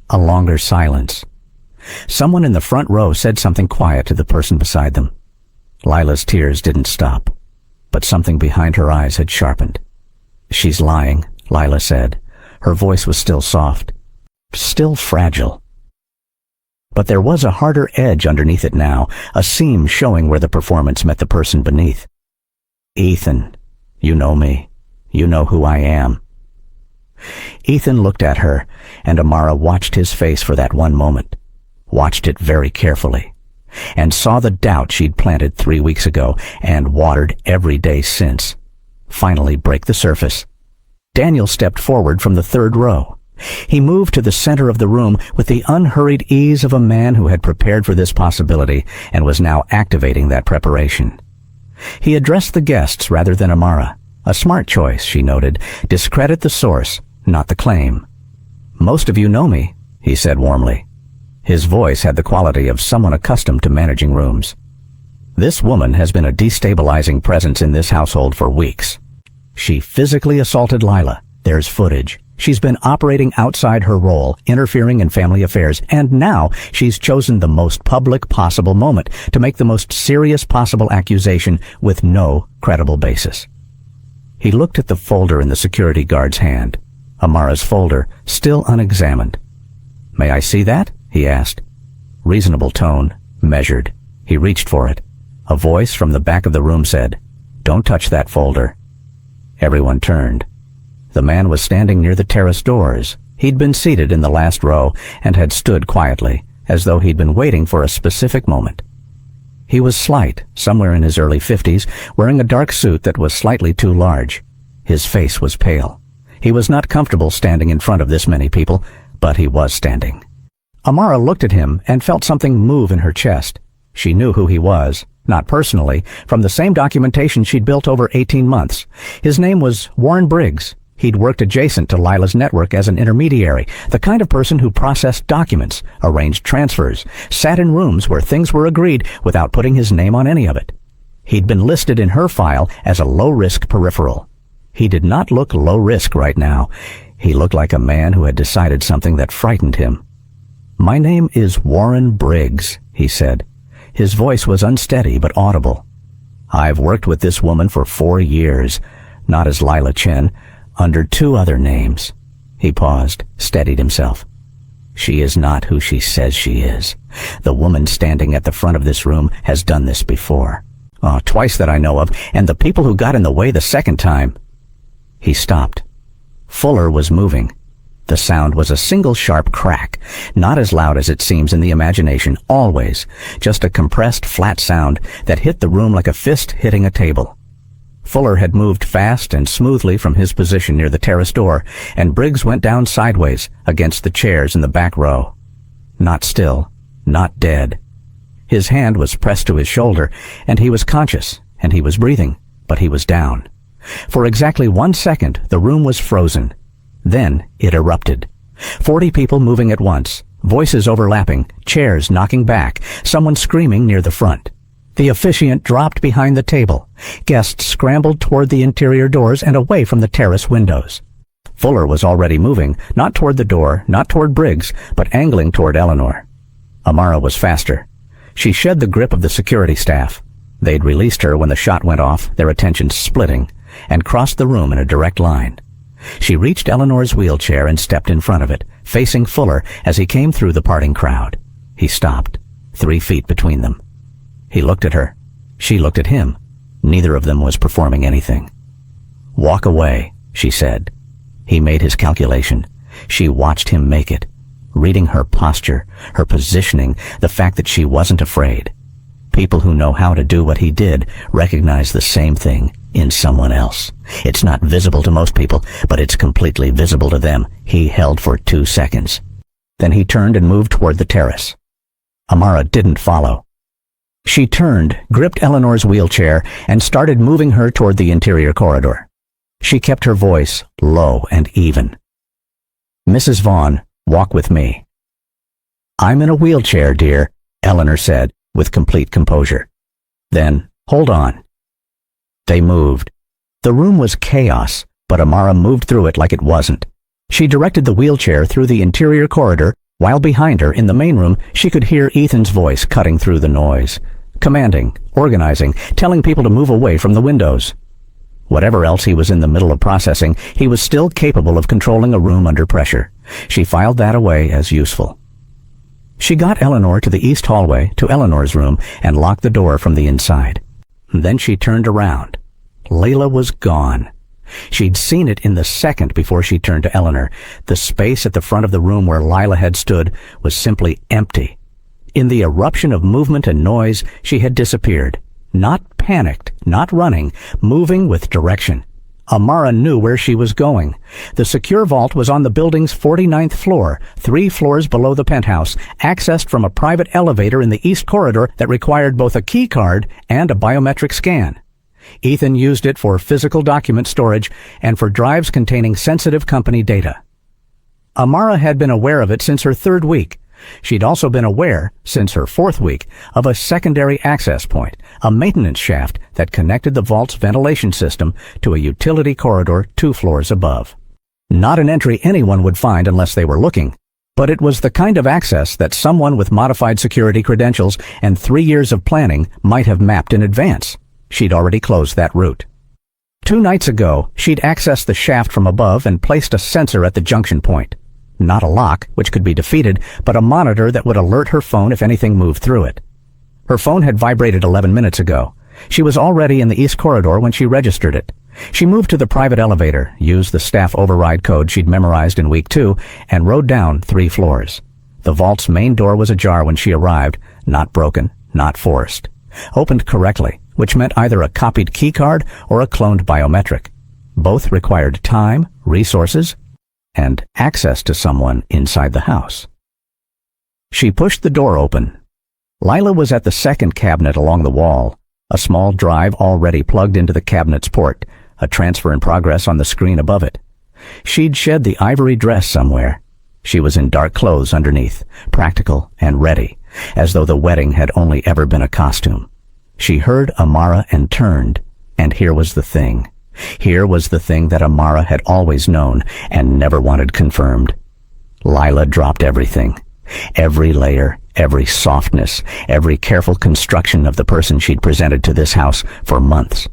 A longer silence. Someone in the front row said something quiet to the person beside them. Lila's tears didn't stop, but something behind her eyes had sharpened. "She's lying," Lila said. Her voice was still soft, still fragile. But there was a harder edge underneath it now, a seam showing where the performance met the person beneath. "Ethan, you know me. You know who I am." Ethan looked at her, and Amara watched his face for that one moment, watched it very carefully, and saw the doubt she'd planted 3 weeks ago and watered every day since finally break the surface. Daniel stepped forward from the third row. He moved to the center of the room with the unhurried ease of a man who had prepared for this possibility and was now activating that preparation. He addressed the guests rather than Amara. A smart choice, she noted. Discredit the source, not the claim. "Most of you know me," he said warmly. His voice had the quality of someone accustomed to managing rooms. "This woman has been a destabilizing presence in this household for weeks. She physically assaulted Lila. There's footage. She's been operating outside her role, interfering in family affairs, and now she's chosen the most public possible moment to make the most serious possible accusation with no credible basis." He looked at the folder in the security guard's hand, Amara's folder, still unexamined. "May I see that?" he asked. Reasonable tone, measured. He reached for it. A voice from the back of the room said, "Don't touch that folder." Everyone turned. The man was standing near the terrace doors. He'd been seated in the last row and had stood quietly, as though he'd been waiting for a specific moment. He was slight, somewhere in his early 50s, wearing a dark suit that was slightly too large. His face was pale. He was not comfortable standing in front of this many people, but he was standing. Amara looked at him and felt something move in her chest. She knew who he was, not personally, from the same documentation she'd built over 18 months. His name was Warren Briggs. He'd worked adjacent to Lila's network as an intermediary, the kind of person who processed documents, arranged transfers, sat in rooms where things were agreed without putting his name on any of it. He'd been listed in her file as a low-risk peripheral. He did not look low-risk right now. He looked like a man who had decided something that frightened him. "My name is Warren Briggs," he said. His voice was unsteady but audible. "I've worked with this woman for 4 years, not as Lila Chen, under 2 other names." He paused, steadied himself. "She is not who she says she is. The woman standing at the front of this room has done this before. Twice that I know of, and the people who got in the way the second time." He stopped. Fuller was moving. The sound was a single sharp crack, not as loud as it seems in the imagination, always, just a compressed, flat sound that hit the room like a fist hitting a table. Fuller had moved fast and smoothly from his position near the terrace door, and Briggs went down sideways against the chairs in the back row. Not still, not dead. His hand was pressed to his shoulder, and he was conscious, and he was breathing, but he was down. For exactly 1 second, the room was frozen. Then it erupted. 40 people moving at once, voices overlapping, chairs knocking back, someone screaming near the front. The officiant dropped behind the table. Guests scrambled toward the interior doors and away from the terrace windows. Fuller was already moving, not toward the door, not toward Briggs, but angling toward Eleanor. Amara was faster. She shed the grip of the security staff. They'd released her when the shot went off, their attention splitting, and crossed the room in a direct line. She reached Eleanor's wheelchair and stepped in front of it, facing Fuller as he came through the parting crowd. He stopped, 3 feet between them. He looked at her. She looked at him. Neither of them was performing anything. "Walk away," she said. He made his calculation. She watched him make it, reading her posture, her positioning, the fact that she wasn't afraid. People who know how to do what he did recognize the same thing in someone else. It's not visible to most people, but it's completely visible to them. He held for 2 seconds. Then he turned and moved toward the terrace. Amara didn't follow. She turned, gripped Eleanor's wheelchair, and started moving her toward the interior corridor. She kept her voice low and even. "Mrs. Vaughn, walk with me." "I'm in a wheelchair, dear," Eleanor said, with complete composure. Then, "Hold on." They moved. The room was chaos, but Amara moved through it like it wasn't. She directed the wheelchair through the interior corridor, while behind her, in the main room, she could hear Ethan's voice cutting through the noise. commanding, organizing, telling people to move away from the windows. Whatever else he was in the middle of processing, he was still capable of controlling a room under pressure. She filed that away as useful. She got Eleanor to the east hallway, to Eleanor's room, and locked the door from the inside. Then she turned around. Lila was gone. She'd seen it in the second before she turned to Eleanor. The space at the front of the room where Lila had stood was simply empty. In the eruption of movement and noise, she had disappeared. Not panicked, not running, moving with direction. Amara knew where she was going. The secure vault was on the building's 49th floor, 3 floors below the penthouse, accessed from a private elevator in the east corridor that required both a key card and a biometric scan. Ethan used it for physical document storage and for drives containing sensitive company data. Amara had been aware of it since her 3rd week. She'd also been aware, since her 4th week, of a secondary access point, a maintenance shaft that connected the vault's ventilation system to a utility corridor 2 floors above. Not an entry anyone would find unless they were looking, but it was the kind of access that someone with modified security credentials and 3 years of planning might have mapped in advance. She'd already closed that route. 2 nights ago, she'd accessed the shaft from above and placed a sensor at the junction point. Not a lock, which could be defeated, but a monitor that would alert her phone if anything moved through it. Her phone had vibrated 11 minutes ago. She was already in the east corridor when she registered it. She moved to the private elevator, used the staff override code she'd memorized in week 2, and rode down 3 floors. The vault's main door was ajar when she arrived, not broken, not forced. Opened correctly, which meant either a copied keycard or a cloned biometric. Both required time, resources, and access to someone inside the house. She pushed the door open. Lila was at the second cabinet along the wall, a small drive already plugged into the cabinet's port, a transfer in progress on the screen above it. She'd shed the ivory dress somewhere. She was in dark clothes underneath, practical and ready, as though the wedding had only ever been a costume. She heard Amara and turned, and here was the thing. Here was the thing that Amara had always known and never wanted confirmed. Lila dropped everything. Every layer, every softness, every careful construction of the person she'd presented to this house for months.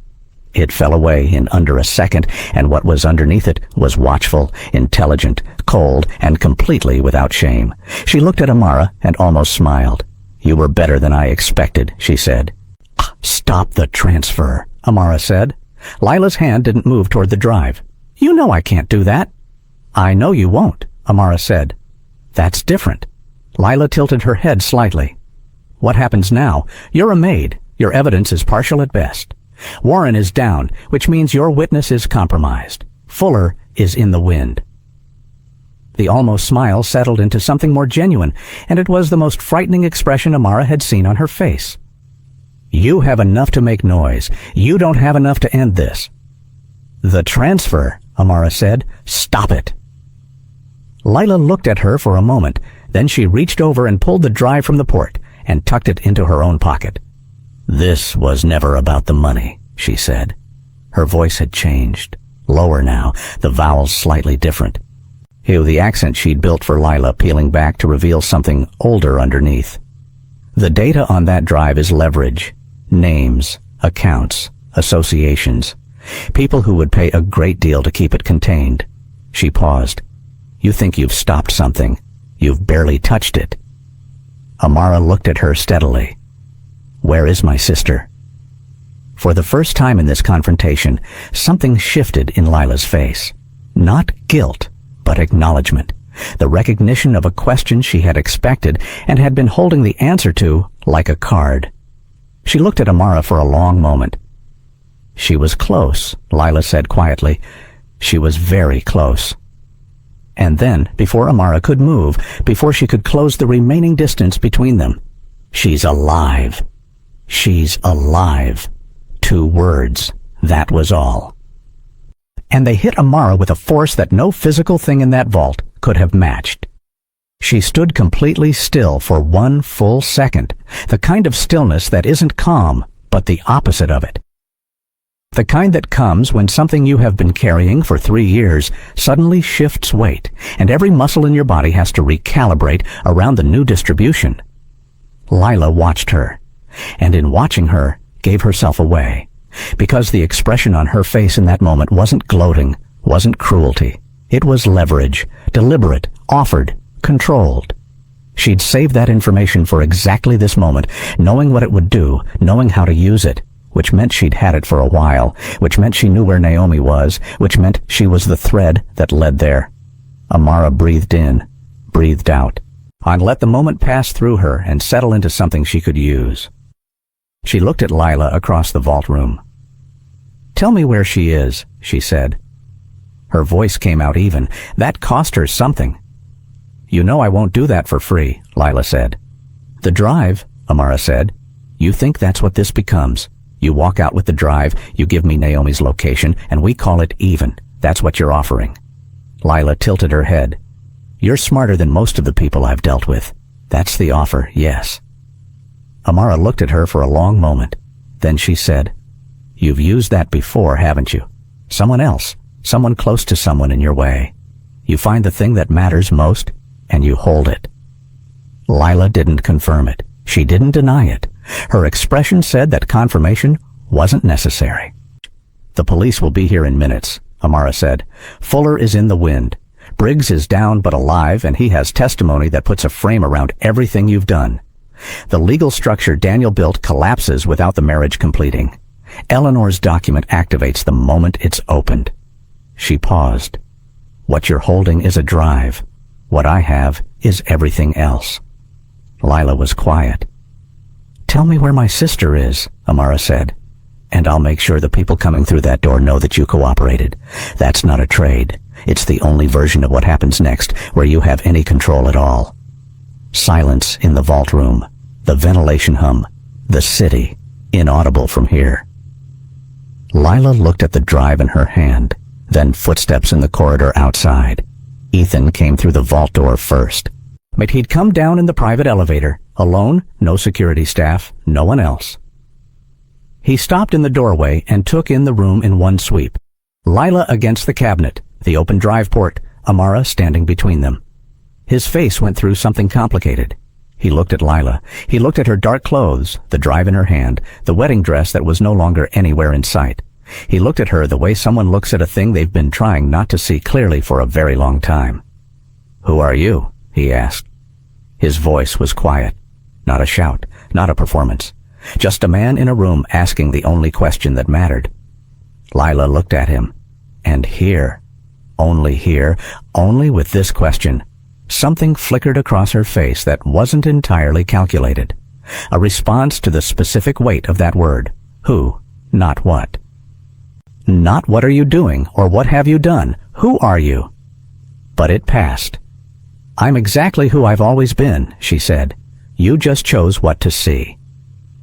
It fell away in under a second, and what was underneath it was watchful, intelligent, cold, and completely without shame. She looked at Amara and almost smiled. "You were better than I expected," she said. "Stop the transfer," Amara said. Lila's hand didn't move toward the drive. "You know I can't do that." "I know you won't," Amara said. "That's different." Lila tilted her head slightly. "What happens now? You're a maid. Your evidence is partial at best. Warren is down, which means your witness is compromised. Fuller is in the wind." The almost smile settled into something more genuine, and it was the most frightening expression Amara had seen on her face. "You have enough to make noise. You don't have enough to end this." "The transfer," Amara said. "Stop it." Lila looked at her for a moment. Then she reached over and pulled the drive from the port and tucked it into her own pocket. "This was never about the money," she said. Her voice had changed. Lower now, the vowels slightly different. The accent she'd built for Lila peeling back to reveal something older underneath. "The data on that drive is leverage. Names, accounts, associations. People who would pay a great deal to keep it contained." She paused. "You think you've stopped something. You've barely touched it." Amara looked at her steadily. "Where is my sister?" For the first time in this confrontation, something shifted in Lila's face. Not guilt, but acknowledgement. The recognition of a question she had expected and had been holding the answer to like a card. She looked at Amara for a long moment. "She was close," Lila said quietly. "She was very close." And then, before Amara could move, before she could close the remaining distance between them, "She's alive. She's alive." 2 words. That was all. And they hit Amara with a force that no physical thing in that vault could have matched. She stood completely still for 1 full second, the kind of stillness that isn't calm, but the opposite of it. The kind that comes when something you have been carrying for 3 years suddenly shifts weight, and every muscle in your body has to recalibrate around the new distribution. Lila watched her. and in watching her, gave herself away, because the expression on her face in that moment wasn't gloating, wasn't cruelty. It was leverage, deliberate, offered, controlled. She'd saved that information for exactly this moment, knowing what it would do, knowing how to use it, which meant she'd had it for a while, which meant she knew where Naomi was, which meant she was the thread that led there. Amara breathed in, breathed out, and let the moment pass through her and settle into something she could use. She looked at Lila across the vault room. "Tell me where she is," she said. Her voice came out even. That cost her something. "You know I won't do that for free," Lila said. "The drive," Amara said. "You think that's what this becomes. You walk out with the drive, you give me Naomi's location, and we call it even. That's what you're offering." Lila tilted her head. "You're smarter than most of the people I've dealt with. That's the offer, yes." Amara looked at her for a long moment. Then she said, "You've used that before, haven't you? Someone else, someone close to someone in your way. You find the thing that matters most, and you hold it." Lila didn't confirm it. She didn't deny it. Her expression said that confirmation wasn't necessary. "The police will be here in minutes," Amara said. "Fuller is in the wind. Briggs is down but alive, and he has testimony that puts a frame around everything you've done. The legal structure Daniel built collapses without the marriage completing. Eleanor's document activates the moment it's opened." She paused. "What you're holding is a drive. What I have is everything else." Lila was quiet. "Tell me where my sister is," Amara said, "and I'll make sure the people coming through that door know that you cooperated. That's not a trade. It's the only version of what happens next, where you have any control at all." Silence in the vault room, the ventilation hum, the city, inaudible from here. Lila looked at the drive in her hand, then footsteps in the corridor outside. Ethan came through the vault door first. But he'd come down in the private elevator, alone, no security staff, no one else. He stopped in the doorway and took in the room in one sweep. Lila against the cabinet, the open drive port, Amara standing between them. His face went through something complicated. He looked at Lila. He looked at her dark clothes, the drive in her hand, the wedding dress that was no longer anywhere in sight. He looked at her the way someone looks at a thing they've been trying not to see clearly for a very long time. "Who are you?" he asked. His voice was quiet. Not a shout, not a performance. Just a man in a room asking the only question that mattered. Lila looked at him. And here, only with this question, something flickered across her face that wasn't entirely calculated. A response to the specific weight of that word. Who, not what. Not what are you doing, or what have you done? Who are you? But it passed. "I'm exactly who I've always been," she said. "You just chose what to see."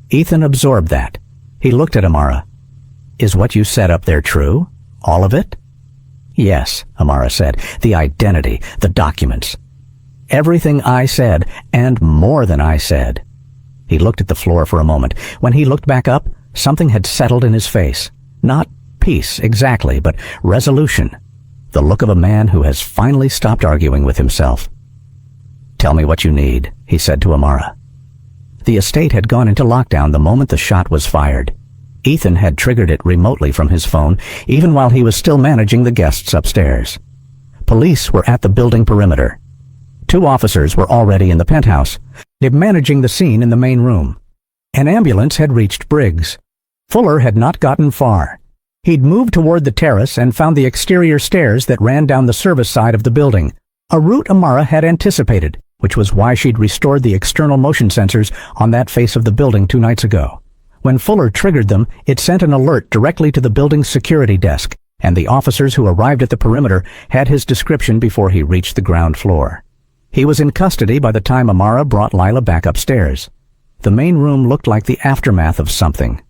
Ethan absorbed that. He looked at Amara. "Is what you said up there true? All of it?" "Yes," Amara said. "The identity, the documents. Everything I said, and more than I said." He looked at the floor for a moment. When he looked back up, something had settled in his face. Not peace, exactly, but resolution. The look of a man who has finally stopped arguing with himself. "Tell me what you need," he said to Amara. The estate had gone into lockdown the moment the shot was fired. Ethan had triggered it remotely from his phone, even while he was still managing the guests upstairs. Police were at the building perimeter. 2 officers were already in the penthouse, managing the scene in the main room. An ambulance had reached Briggs. Fuller had not gotten far. He'd moved toward the terrace and found the exterior stairs that ran down the service side of the building, a route Amara had anticipated, which was why she'd restored the external motion sensors on that face of the building 2 nights ago. When Fuller triggered them, it sent an alert directly to the building's security desk, and the officers who arrived at the perimeter had his description before he reached the ground floor. He was in custody by the time Amara brought Lila back upstairs. The main room looked like the aftermath of something.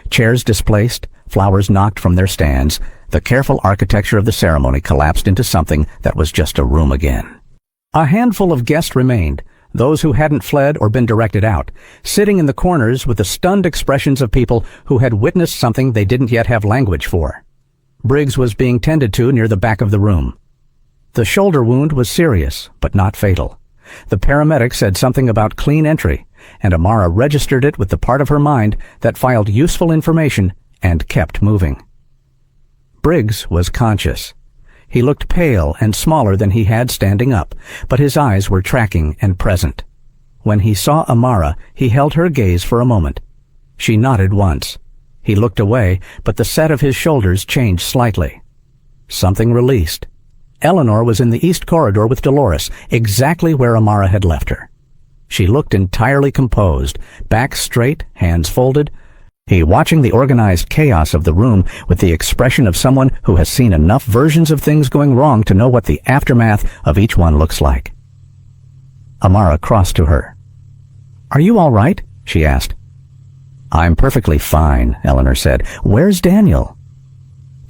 Chairs displaced, flowers knocked from their stands, the careful architecture of the ceremony collapsed into something that was just a room again. A handful of guests remained, those who hadn't fled or been directed out, sitting in the corners with the stunned expressions of people who had witnessed something they didn't yet have language for. Briggs was being tended to near the back of the room. The shoulder wound was serious, but not fatal. The paramedic said something about clean entry, and Amara registered it with the part of her mind that filed useful information and kept moving. Briggs was conscious. He looked pale and smaller than he had standing up, but his eyes were tracking and present. When he saw Amara, he held her gaze for a moment. She nodded once. He looked away, but the set of his shoulders changed slightly. Something released. Eleanor was in the east corridor with Dolores, exactly where Amara had left her. She looked entirely composed, back straight, hands folded, watching the organized chaos of the room with the expression of someone who has seen enough versions of things going wrong to know what the aftermath of each one looks like. Amara crossed to her. "Are you all right?" she asked. "I'm perfectly fine," Eleanor said. "Where's Daniel?"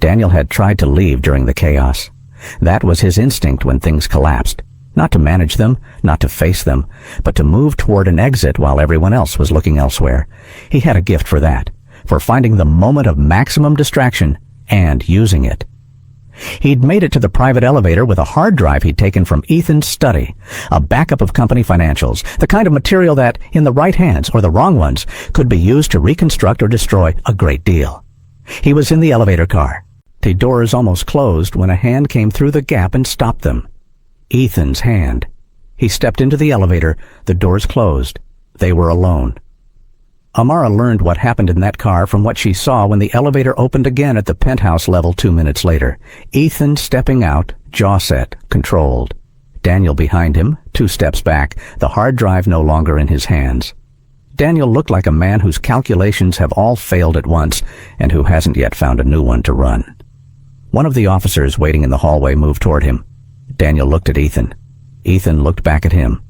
Daniel had tried to leave during the chaos. That was his instinct when things collapsed. Not to manage them, not to face them, but to move toward an exit while everyone else was looking elsewhere. He had a gift for that, for finding the moment of maximum distraction and using it. He'd made it to the private elevator with a hard drive he'd taken from Ethan's study, a backup of company financials, the kind of material that, in the right hands or the wrong ones, could be used to reconstruct or destroy a great deal. He was in the elevator car. The doors almost closed when a hand came through the gap and stopped them. Ethan's hand. He stepped into the elevator. The doors closed. They were alone. Amara learned what happened in that car from what she saw when the elevator opened again at the penthouse level 2 minutes later. Ethan stepping out, jaw set, controlled. Daniel behind him, 2 steps back, the hard drive no longer in his hands. Daniel looked like a man whose calculations have all failed at once and who hasn't yet found a new one to run. One of the officers waiting in the hallway moved toward him. Daniel looked at Ethan. Ethan looked back at him.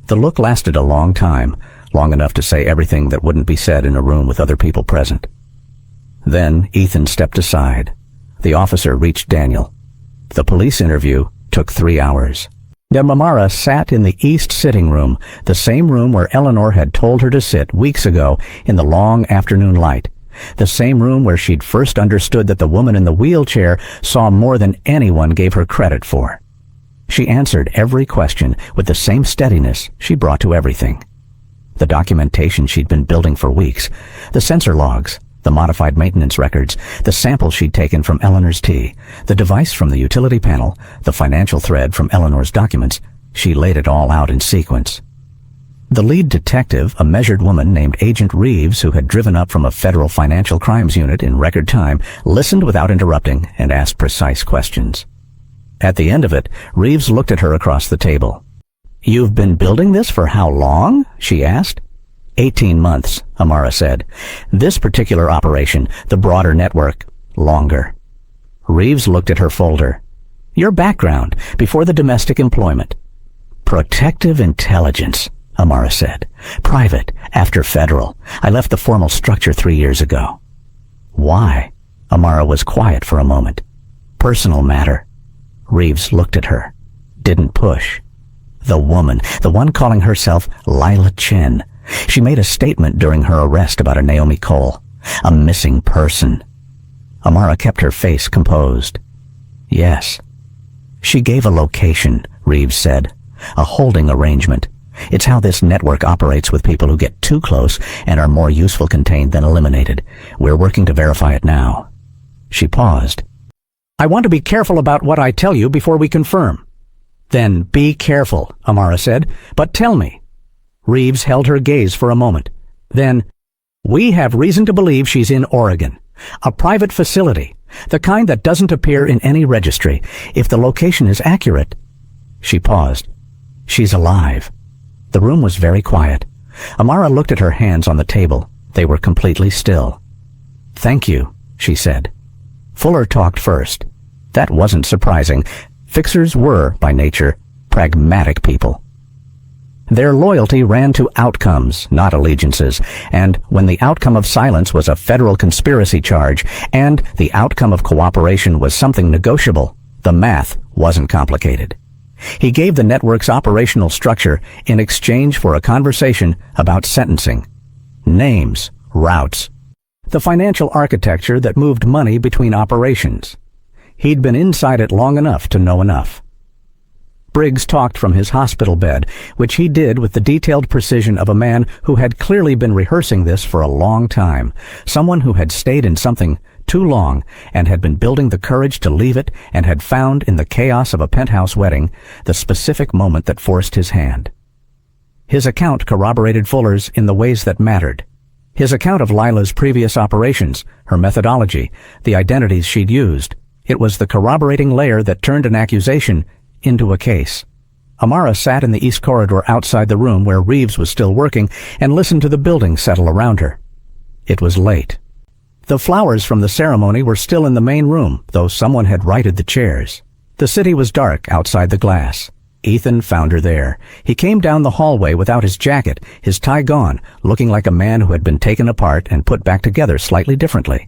The look lasted a long time, long enough to say everything that wouldn't be said in a room with other people present. Then Ethan stepped aside. The officer reached Daniel. The police interview took 3 hours. Then Amara sat in the east sitting room, the same room where Eleanor had told her to sit weeks ago in the long afternoon light. The same room where she'd first understood that the woman in the wheelchair saw more than anyone gave her credit for. She answered every question with the same steadiness she brought to everything. The documentation she'd been building for weeks, the sensor logs, the modified maintenance records, the samples she'd taken from Eleanor's tea, the device from the utility panel, the financial thread from Eleanor's documents, she laid it all out in sequence. The lead detective, a measured woman named Agent Reeves, who had driven up from a federal financial crimes unit in record time, listened without interrupting and asked precise questions. At the end of it, Reeves looked at her across the table. "You've been building this for how long?" she asked. 18 months, Amara said. "This particular operation, the broader network, longer." Reeves looked at her folder. "Your background, before the domestic employment." "Protective intelligence," Amara said. "Private, after federal. I left the formal structure 3 years ago." "Why?" Amara was quiet for a moment. "Personal matter." Reeves looked at her. Didn't push. The woman, the one calling herself Lila Chen. She made a statement during her arrest about a Naomi Cole, a missing person. Amara kept her face composed. "Yes." "She gave a location," Reeves said. "A holding arrangement. It's how this network operates with people who get too close and are more useful contained than eliminated. We're working to verify it now." She paused. "I want to be careful about what I tell you before we confirm." "Then be careful," Amara said. "But tell me." Reeves held her gaze for a moment. Then, "We have reason to believe she's in Oregon. A private facility, the kind that doesn't appear in any registry. If the location is accurate..." She paused. "She's alive." The room was very quiet. Amara looked at her hands on the table. They were completely still. "Thank you," she said. Fuller talked first. That wasn't surprising. Fixers were, by nature, pragmatic people. Their loyalty ran to outcomes, not allegiances, and when the outcome of silence was a federal conspiracy charge, and the outcome of cooperation was something negotiable, the math wasn't complicated. He gave the network's operational structure in exchange for a conversation about sentencing. Names, routes, the financial architecture that moved money between operations. He'd been inside it long enough to know enough. Briggs talked from his hospital bed, which he did with the detailed precision of a man who had clearly been rehearsing this for a long time, someone who had stayed in something too long and had been building the courage to leave it and had found in the chaos of a penthouse wedding the specific moment that forced his hand. His account corroborated Fuller's in the ways that mattered. His account of Lila's previous operations, her methodology, the identities she'd used. It was the corroborating layer that turned an accusation into a case. Amara sat in the east corridor outside the room where Reeves was still working and listened to the building settle around her. It was late. The flowers from the ceremony were still in the main room, though someone had righted the chairs. The city was dark outside the glass. Ethan found her there. He came down the hallway without his jacket, his tie gone, looking like a man who had been taken apart and put back together slightly differently.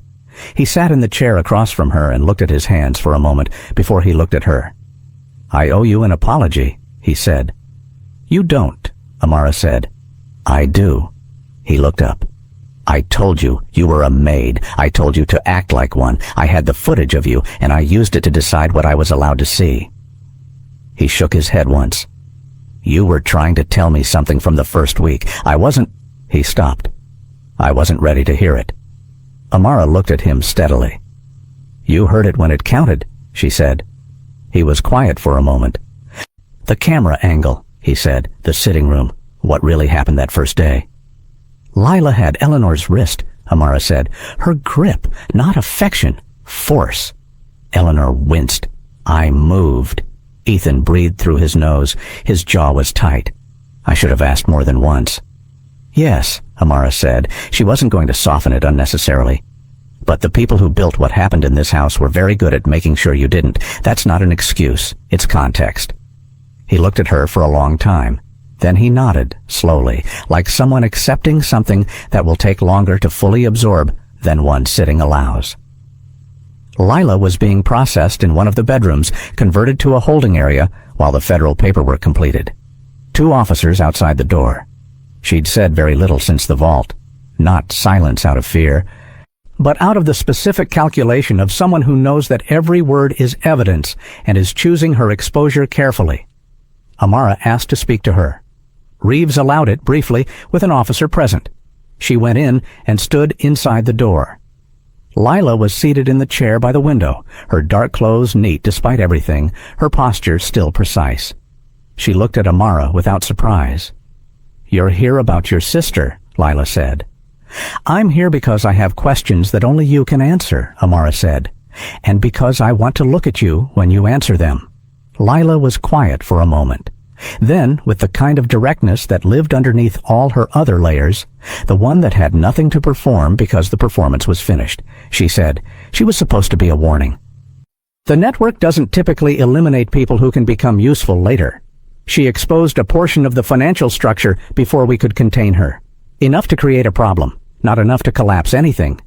He sat in the chair across from her and looked at his hands for a moment before he looked at her. "I owe you an apology," he said. "You don't," Amara said. "I do." He looked up. "I told you you were a maid. I told you to act like one. I had the footage of you, and I used it to decide what I was allowed to see." He shook his head once. "You were trying to tell me something from the first week. I wasn't—" He stopped. "I wasn't ready to hear it." Amara looked at him steadily. "You heard it when it counted," she said. He was quiet for a moment. "The camera angle," he said, "the sitting room, what really happened that first day." "Lila had Eleanor's wrist," Amara said. "Her grip, not affection, force." Eleanor winced. "I moved." Ethan breathed through his nose. His jaw was tight. "I should have asked more than once." "Yes," Amara said. She wasn't going to soften it unnecessarily. "But the people who built what happened in this house were very good at making sure you didn't. That's not an excuse. It's context." He looked at her for a long time. Then he nodded, slowly, like someone accepting something that will take longer to fully absorb than one sitting allows. Lila was being processed in one of the bedrooms, converted to a holding area, while the federal paperwork completed. 2 officers outside the door. She'd said very little since the vault. Not silence out of fear, but out of the specific calculation of someone who knows that every word is evidence and is choosing her exposure carefully. Amara asked to speak to her. Reeves allowed it briefly with an officer present. She went in and stood inside the door. Lila was seated in the chair by the window, her dark clothes neat despite everything, her posture still precise. She looked at Amara without surprise. "You're here about your sister," Lila said. "I'm here because I have questions that only you can answer," Amara said, "and because I want to look at you when you answer them." Lila was quiet for a moment. Then, with the kind of directness that lived underneath all her other layers, the one that had nothing to perform because the performance was finished, she said, "She was supposed to be a warning. The network doesn't typically eliminate people who can become useful later. She exposed a portion of the financial structure before we could contain her. Enough to create a problem, not enough to collapse anything."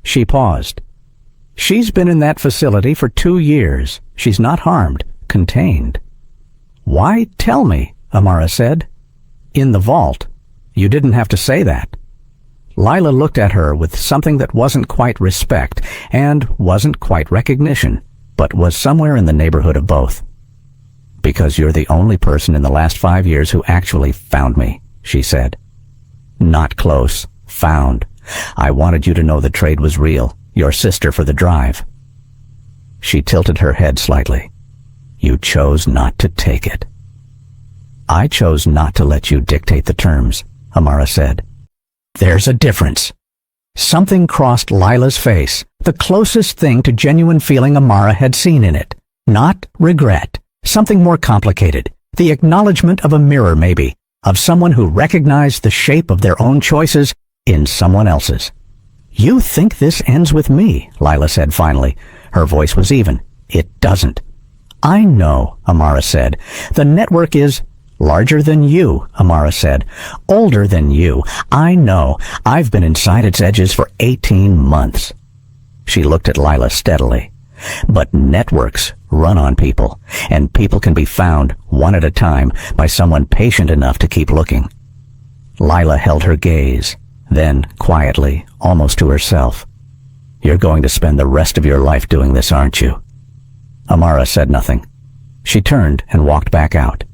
She paused. "She's been in that facility for 2 years. She's not harmed, contained." "Why tell me?" Amara said. "In the vault. You didn't have to say that." Lila looked at her with something that wasn't quite respect and wasn't quite recognition, but was somewhere in the neighborhood of both. "Because you're the only person in the last 5 years who actually found me," she said. "Not close. Found. I wanted you to know the trade was real. Your sister for the drive." She tilted her head slightly. "You chose not to take it." "I chose not to let you dictate the terms," Amara said. "There's a difference." Something crossed Lila's face, the closest thing to genuine feeling Amara had seen in it. Not regret. Something more complicated. The acknowledgement of a mirror, maybe, of someone who recognized the shape of their own choices in someone else's. "You think this ends with me," Lila said finally. Her voice was even. "It doesn't." "I know," Amara said. "The network is larger than you," Amara said. "Older than you. I know. I've been inside its edges for 18 months. She looked at Lila steadily. "But networks run on people, and people can be found one at a time by someone patient enough to keep looking." Lila held her gaze. Then, quietly, almost to herself, "You're going to spend the rest of your life doing this, aren't you?" Amara said nothing. She turned and walked back out.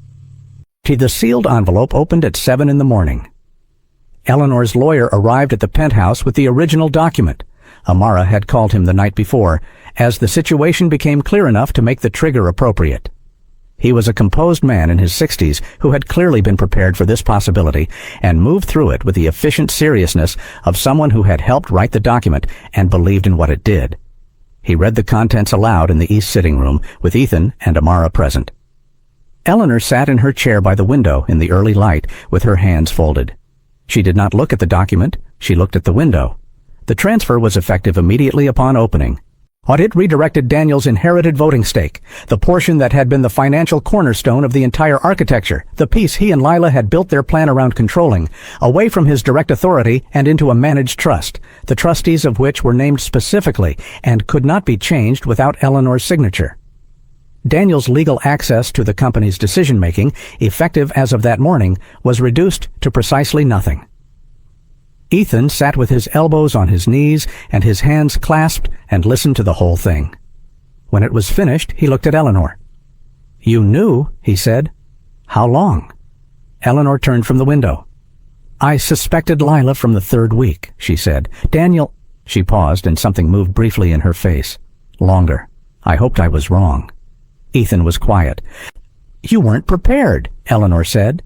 The sealed envelope opened at 7 in the morning. Eleanor's lawyer arrived at the penthouse with the original document. Amara had called him the night before, as the situation became clear enough to make the trigger appropriate. He was a composed man in his 60s who had clearly been prepared for this possibility and moved through it with the efficient seriousness of someone who had helped write the document and believed in what it did. He read the contents aloud in the east sitting room with Ethan and Amara present. Eleanor sat in her chair by the window in the early light with her hands folded. She did not look at the document, she looked at the window. The transfer was effective immediately upon opening. It redirected Daniel's inherited voting stake, the portion that had been the financial cornerstone of the entire architecture, the piece he and Lila had built their plan around controlling, away from his direct authority and into a managed trust, the trustees of which were named specifically and could not be changed without Eleanor's signature. Daniel's legal access to the company's decision-making, effective as of that morning, was reduced to precisely nothing. Ethan sat with his elbows on his knees and his hands clasped and listened to the whole thing. When it was finished, he looked at Eleanor. "You knew," he said. "How long?" Eleanor turned from the window. "I suspected Lila from the 3rd week," she said. "Daniel—" She paused and something moved briefly in her face. "Longer. I hoped I was wrong." Ethan was quiet. "You weren't prepared," Eleanor said.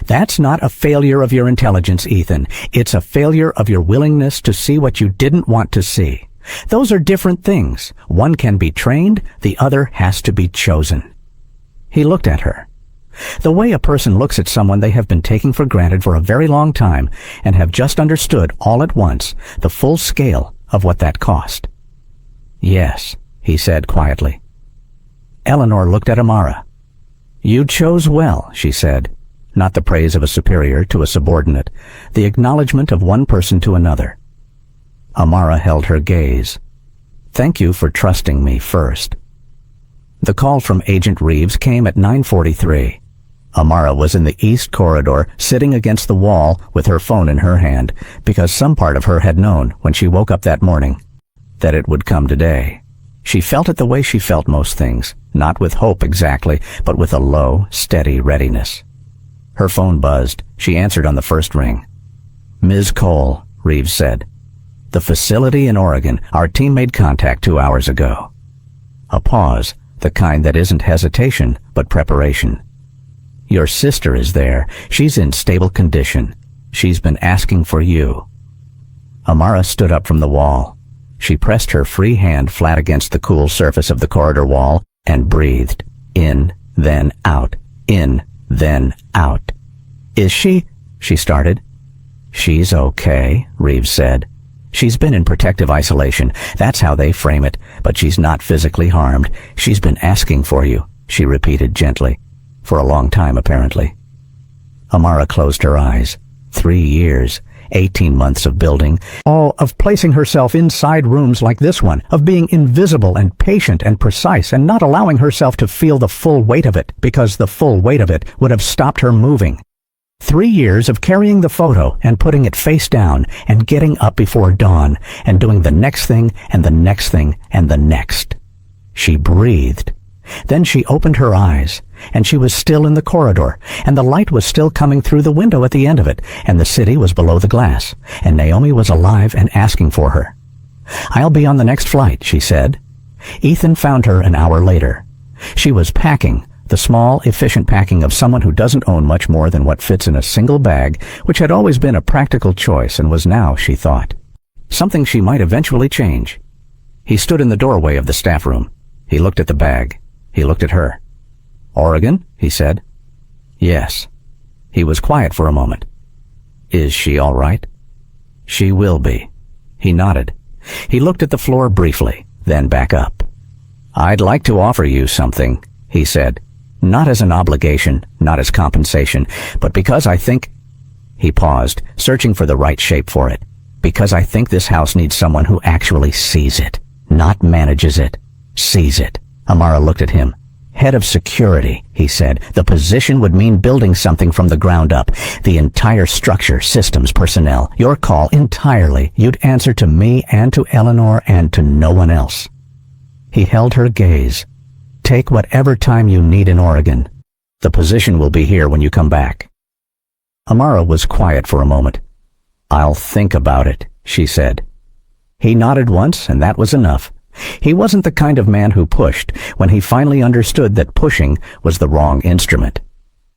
"That's not a failure of your intelligence, Ethan. It's a failure of your willingness to see what you didn't want to see. Those are different things. One can be trained, the other has to be chosen." He looked at her. The way a person looks at someone they have been taking for granted for a very long time and have just understood all at once the full scale of what that cost. "Yes," he said quietly. Eleanor looked at Amara. "You chose well," she said. Not the praise of a superior to a subordinate, the acknowledgement of one person to another. Amara held her gaze. "Thank you for trusting me first." The call from Agent Reeves came at 9:43. Amara was in the east corridor, sitting against the wall with her phone in her hand, because some part of her had known, when she woke up that morning, that it would come today. She felt it the way she felt most things, not with hope exactly, but with a low, steady readiness. Her phone buzzed. She answered on the first ring. "Ms. Cole," Reeves said. "The facility in Oregon. Our team made contact 2 hours ago." A pause, the kind that isn't hesitation, but preparation. "Your sister is there. She's in stable condition. She's been asking for you." Amara stood up from the wall. She pressed her free hand flat against the cool surface of the corridor wall and breathed. In, then out. In, then out. "Is she?" she started. "She's okay," Reeves said. "She's been in protective isolation. That's how they frame it. But she's not physically harmed. She's been asking for you," she repeated gently. "For a long time, apparently." Amara closed her eyes. 3 years. 18 months of building, all of placing herself inside rooms like this one, of being invisible and patient and precise and not allowing herself to feel the full weight of it, because the full weight of it would have stopped her moving. 3 years of carrying the photo and putting it face down and getting up before dawn and doing the next thing and the next thing and the next. She breathed. Then she opened her eyes, and she was still in the corridor, and the light was still coming through the window at the end of it, and the city was below the glass, and Naomi was alive and asking for her. "I'll be on the next flight," she said. Ethan found her an hour later. She was packing, the small, efficient packing of someone who doesn't own much more than what fits in a single bag, which had always been a practical choice and was now, she thought, something she might eventually change. He stood in the doorway of the staff room. He looked at the bag. He looked at her. "Oregon?" he said. "Yes." He was quiet for a moment. "Is she all right?" "She will be." He nodded. He looked at the floor briefly, then back up. "I'd like to offer you something," he said. "Not as an obligation, not as compensation, but because I think—" He paused, searching for the right shape for it. "Because I think this house needs someone who actually sees it, not manages it, sees it." Amara looked at him. "Head of security," he said. "The position would mean building something from the ground up. The entire structure, systems, personnel. Your call entirely. You'd answer to me and to Eleanor and to no one else." He held her gaze. Take whatever time you need in Oregon. The position will be here when you come back." Amara was quiet for a moment. "I'll think about it," she said. He nodded once, and that was enough. He wasn't the kind of man who pushed when he finally understood that pushing was the wrong instrument.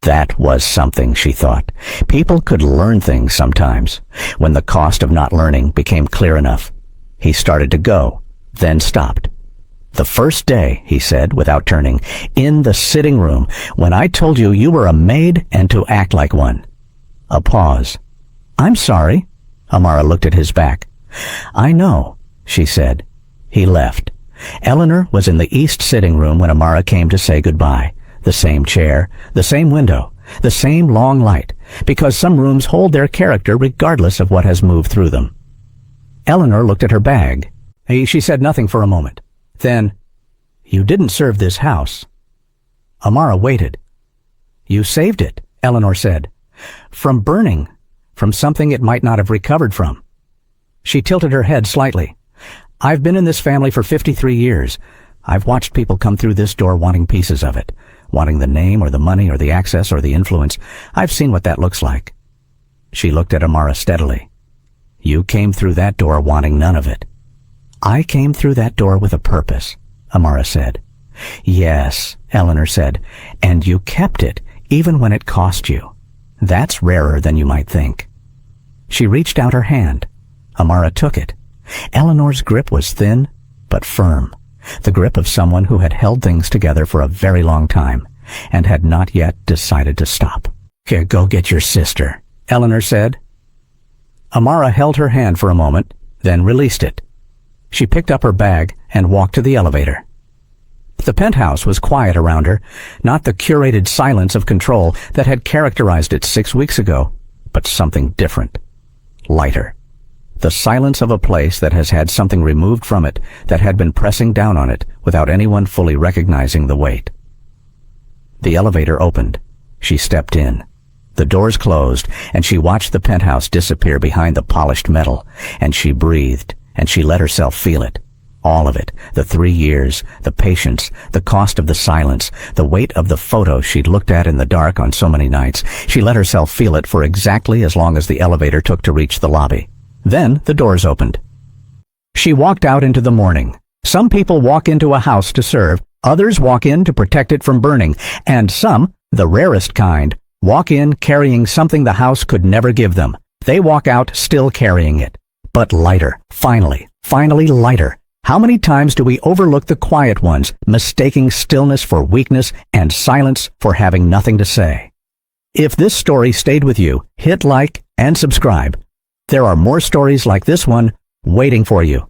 That was something, she thought. People could learn things sometimes. When the cost of not learning became clear enough, he started to go, then stopped. "The first day," he said, without turning, "in the sitting room, when I told you you were a maid and to act like one." A pause. "I'm sorry." Amara looked at his back. "I know," she said. He left. Eleanor was in the east sitting room when Amara came to say goodbye. The same chair, the same window, the same long light, because some rooms hold their character regardless of what has moved through them. Eleanor looked at her bag. She said nothing for a moment. Then, "You didn't serve this house." Amara waited. "You saved it," Eleanor said. "From burning, from something it might not have recovered from." She tilted her head slightly. "I've been in this family for 53 years. I've watched people come through this door wanting pieces of it, wanting the name or the money or the access or the influence. I've seen what that looks like." She looked at Amara steadily. "You came through that door wanting none of it." "I came through that door with a purpose," Amara said. "Yes," Eleanor said, "and you kept it, even when it cost you. That's rarer than you might think." She reached out her hand. Amara took it. Eleanor's grip was thin, but firm. The grip of someone who had held things together for a very long time, and had not yet decided to stop. "Here, go get your sister," Eleanor said. Amara held her hand for a moment, then released it. She picked up her bag and walked to the elevator. The penthouse was quiet around her, not the curated silence of control that had characterized it 6 weeks ago, but something different. Lighter. The silence of a place that has had something removed from it that had been pressing down on it without anyone fully recognizing the weight. The elevator opened. She stepped in. The doors closed, and she watched the penthouse disappear behind the polished metal, and she breathed, and she let herself feel it. All of it. The 3 years, the patience, the cost of the silence, the weight of the photo she'd looked at in the dark on so many nights. She let herself feel it for exactly as long as the elevator took to reach the lobby. Then the doors opened. She walked out into the morning. Some people walk into a house to serve, others walk in to protect it from burning, and some, the rarest kind, walk in carrying something the house could never give them. They walk out still carrying it. But lighter. Finally lighter. How many times do we overlook the quiet ones, mistaking stillness for weakness and silence for having nothing to say? If this story stayed with you, hit like and subscribe. There are more stories like this one waiting for you.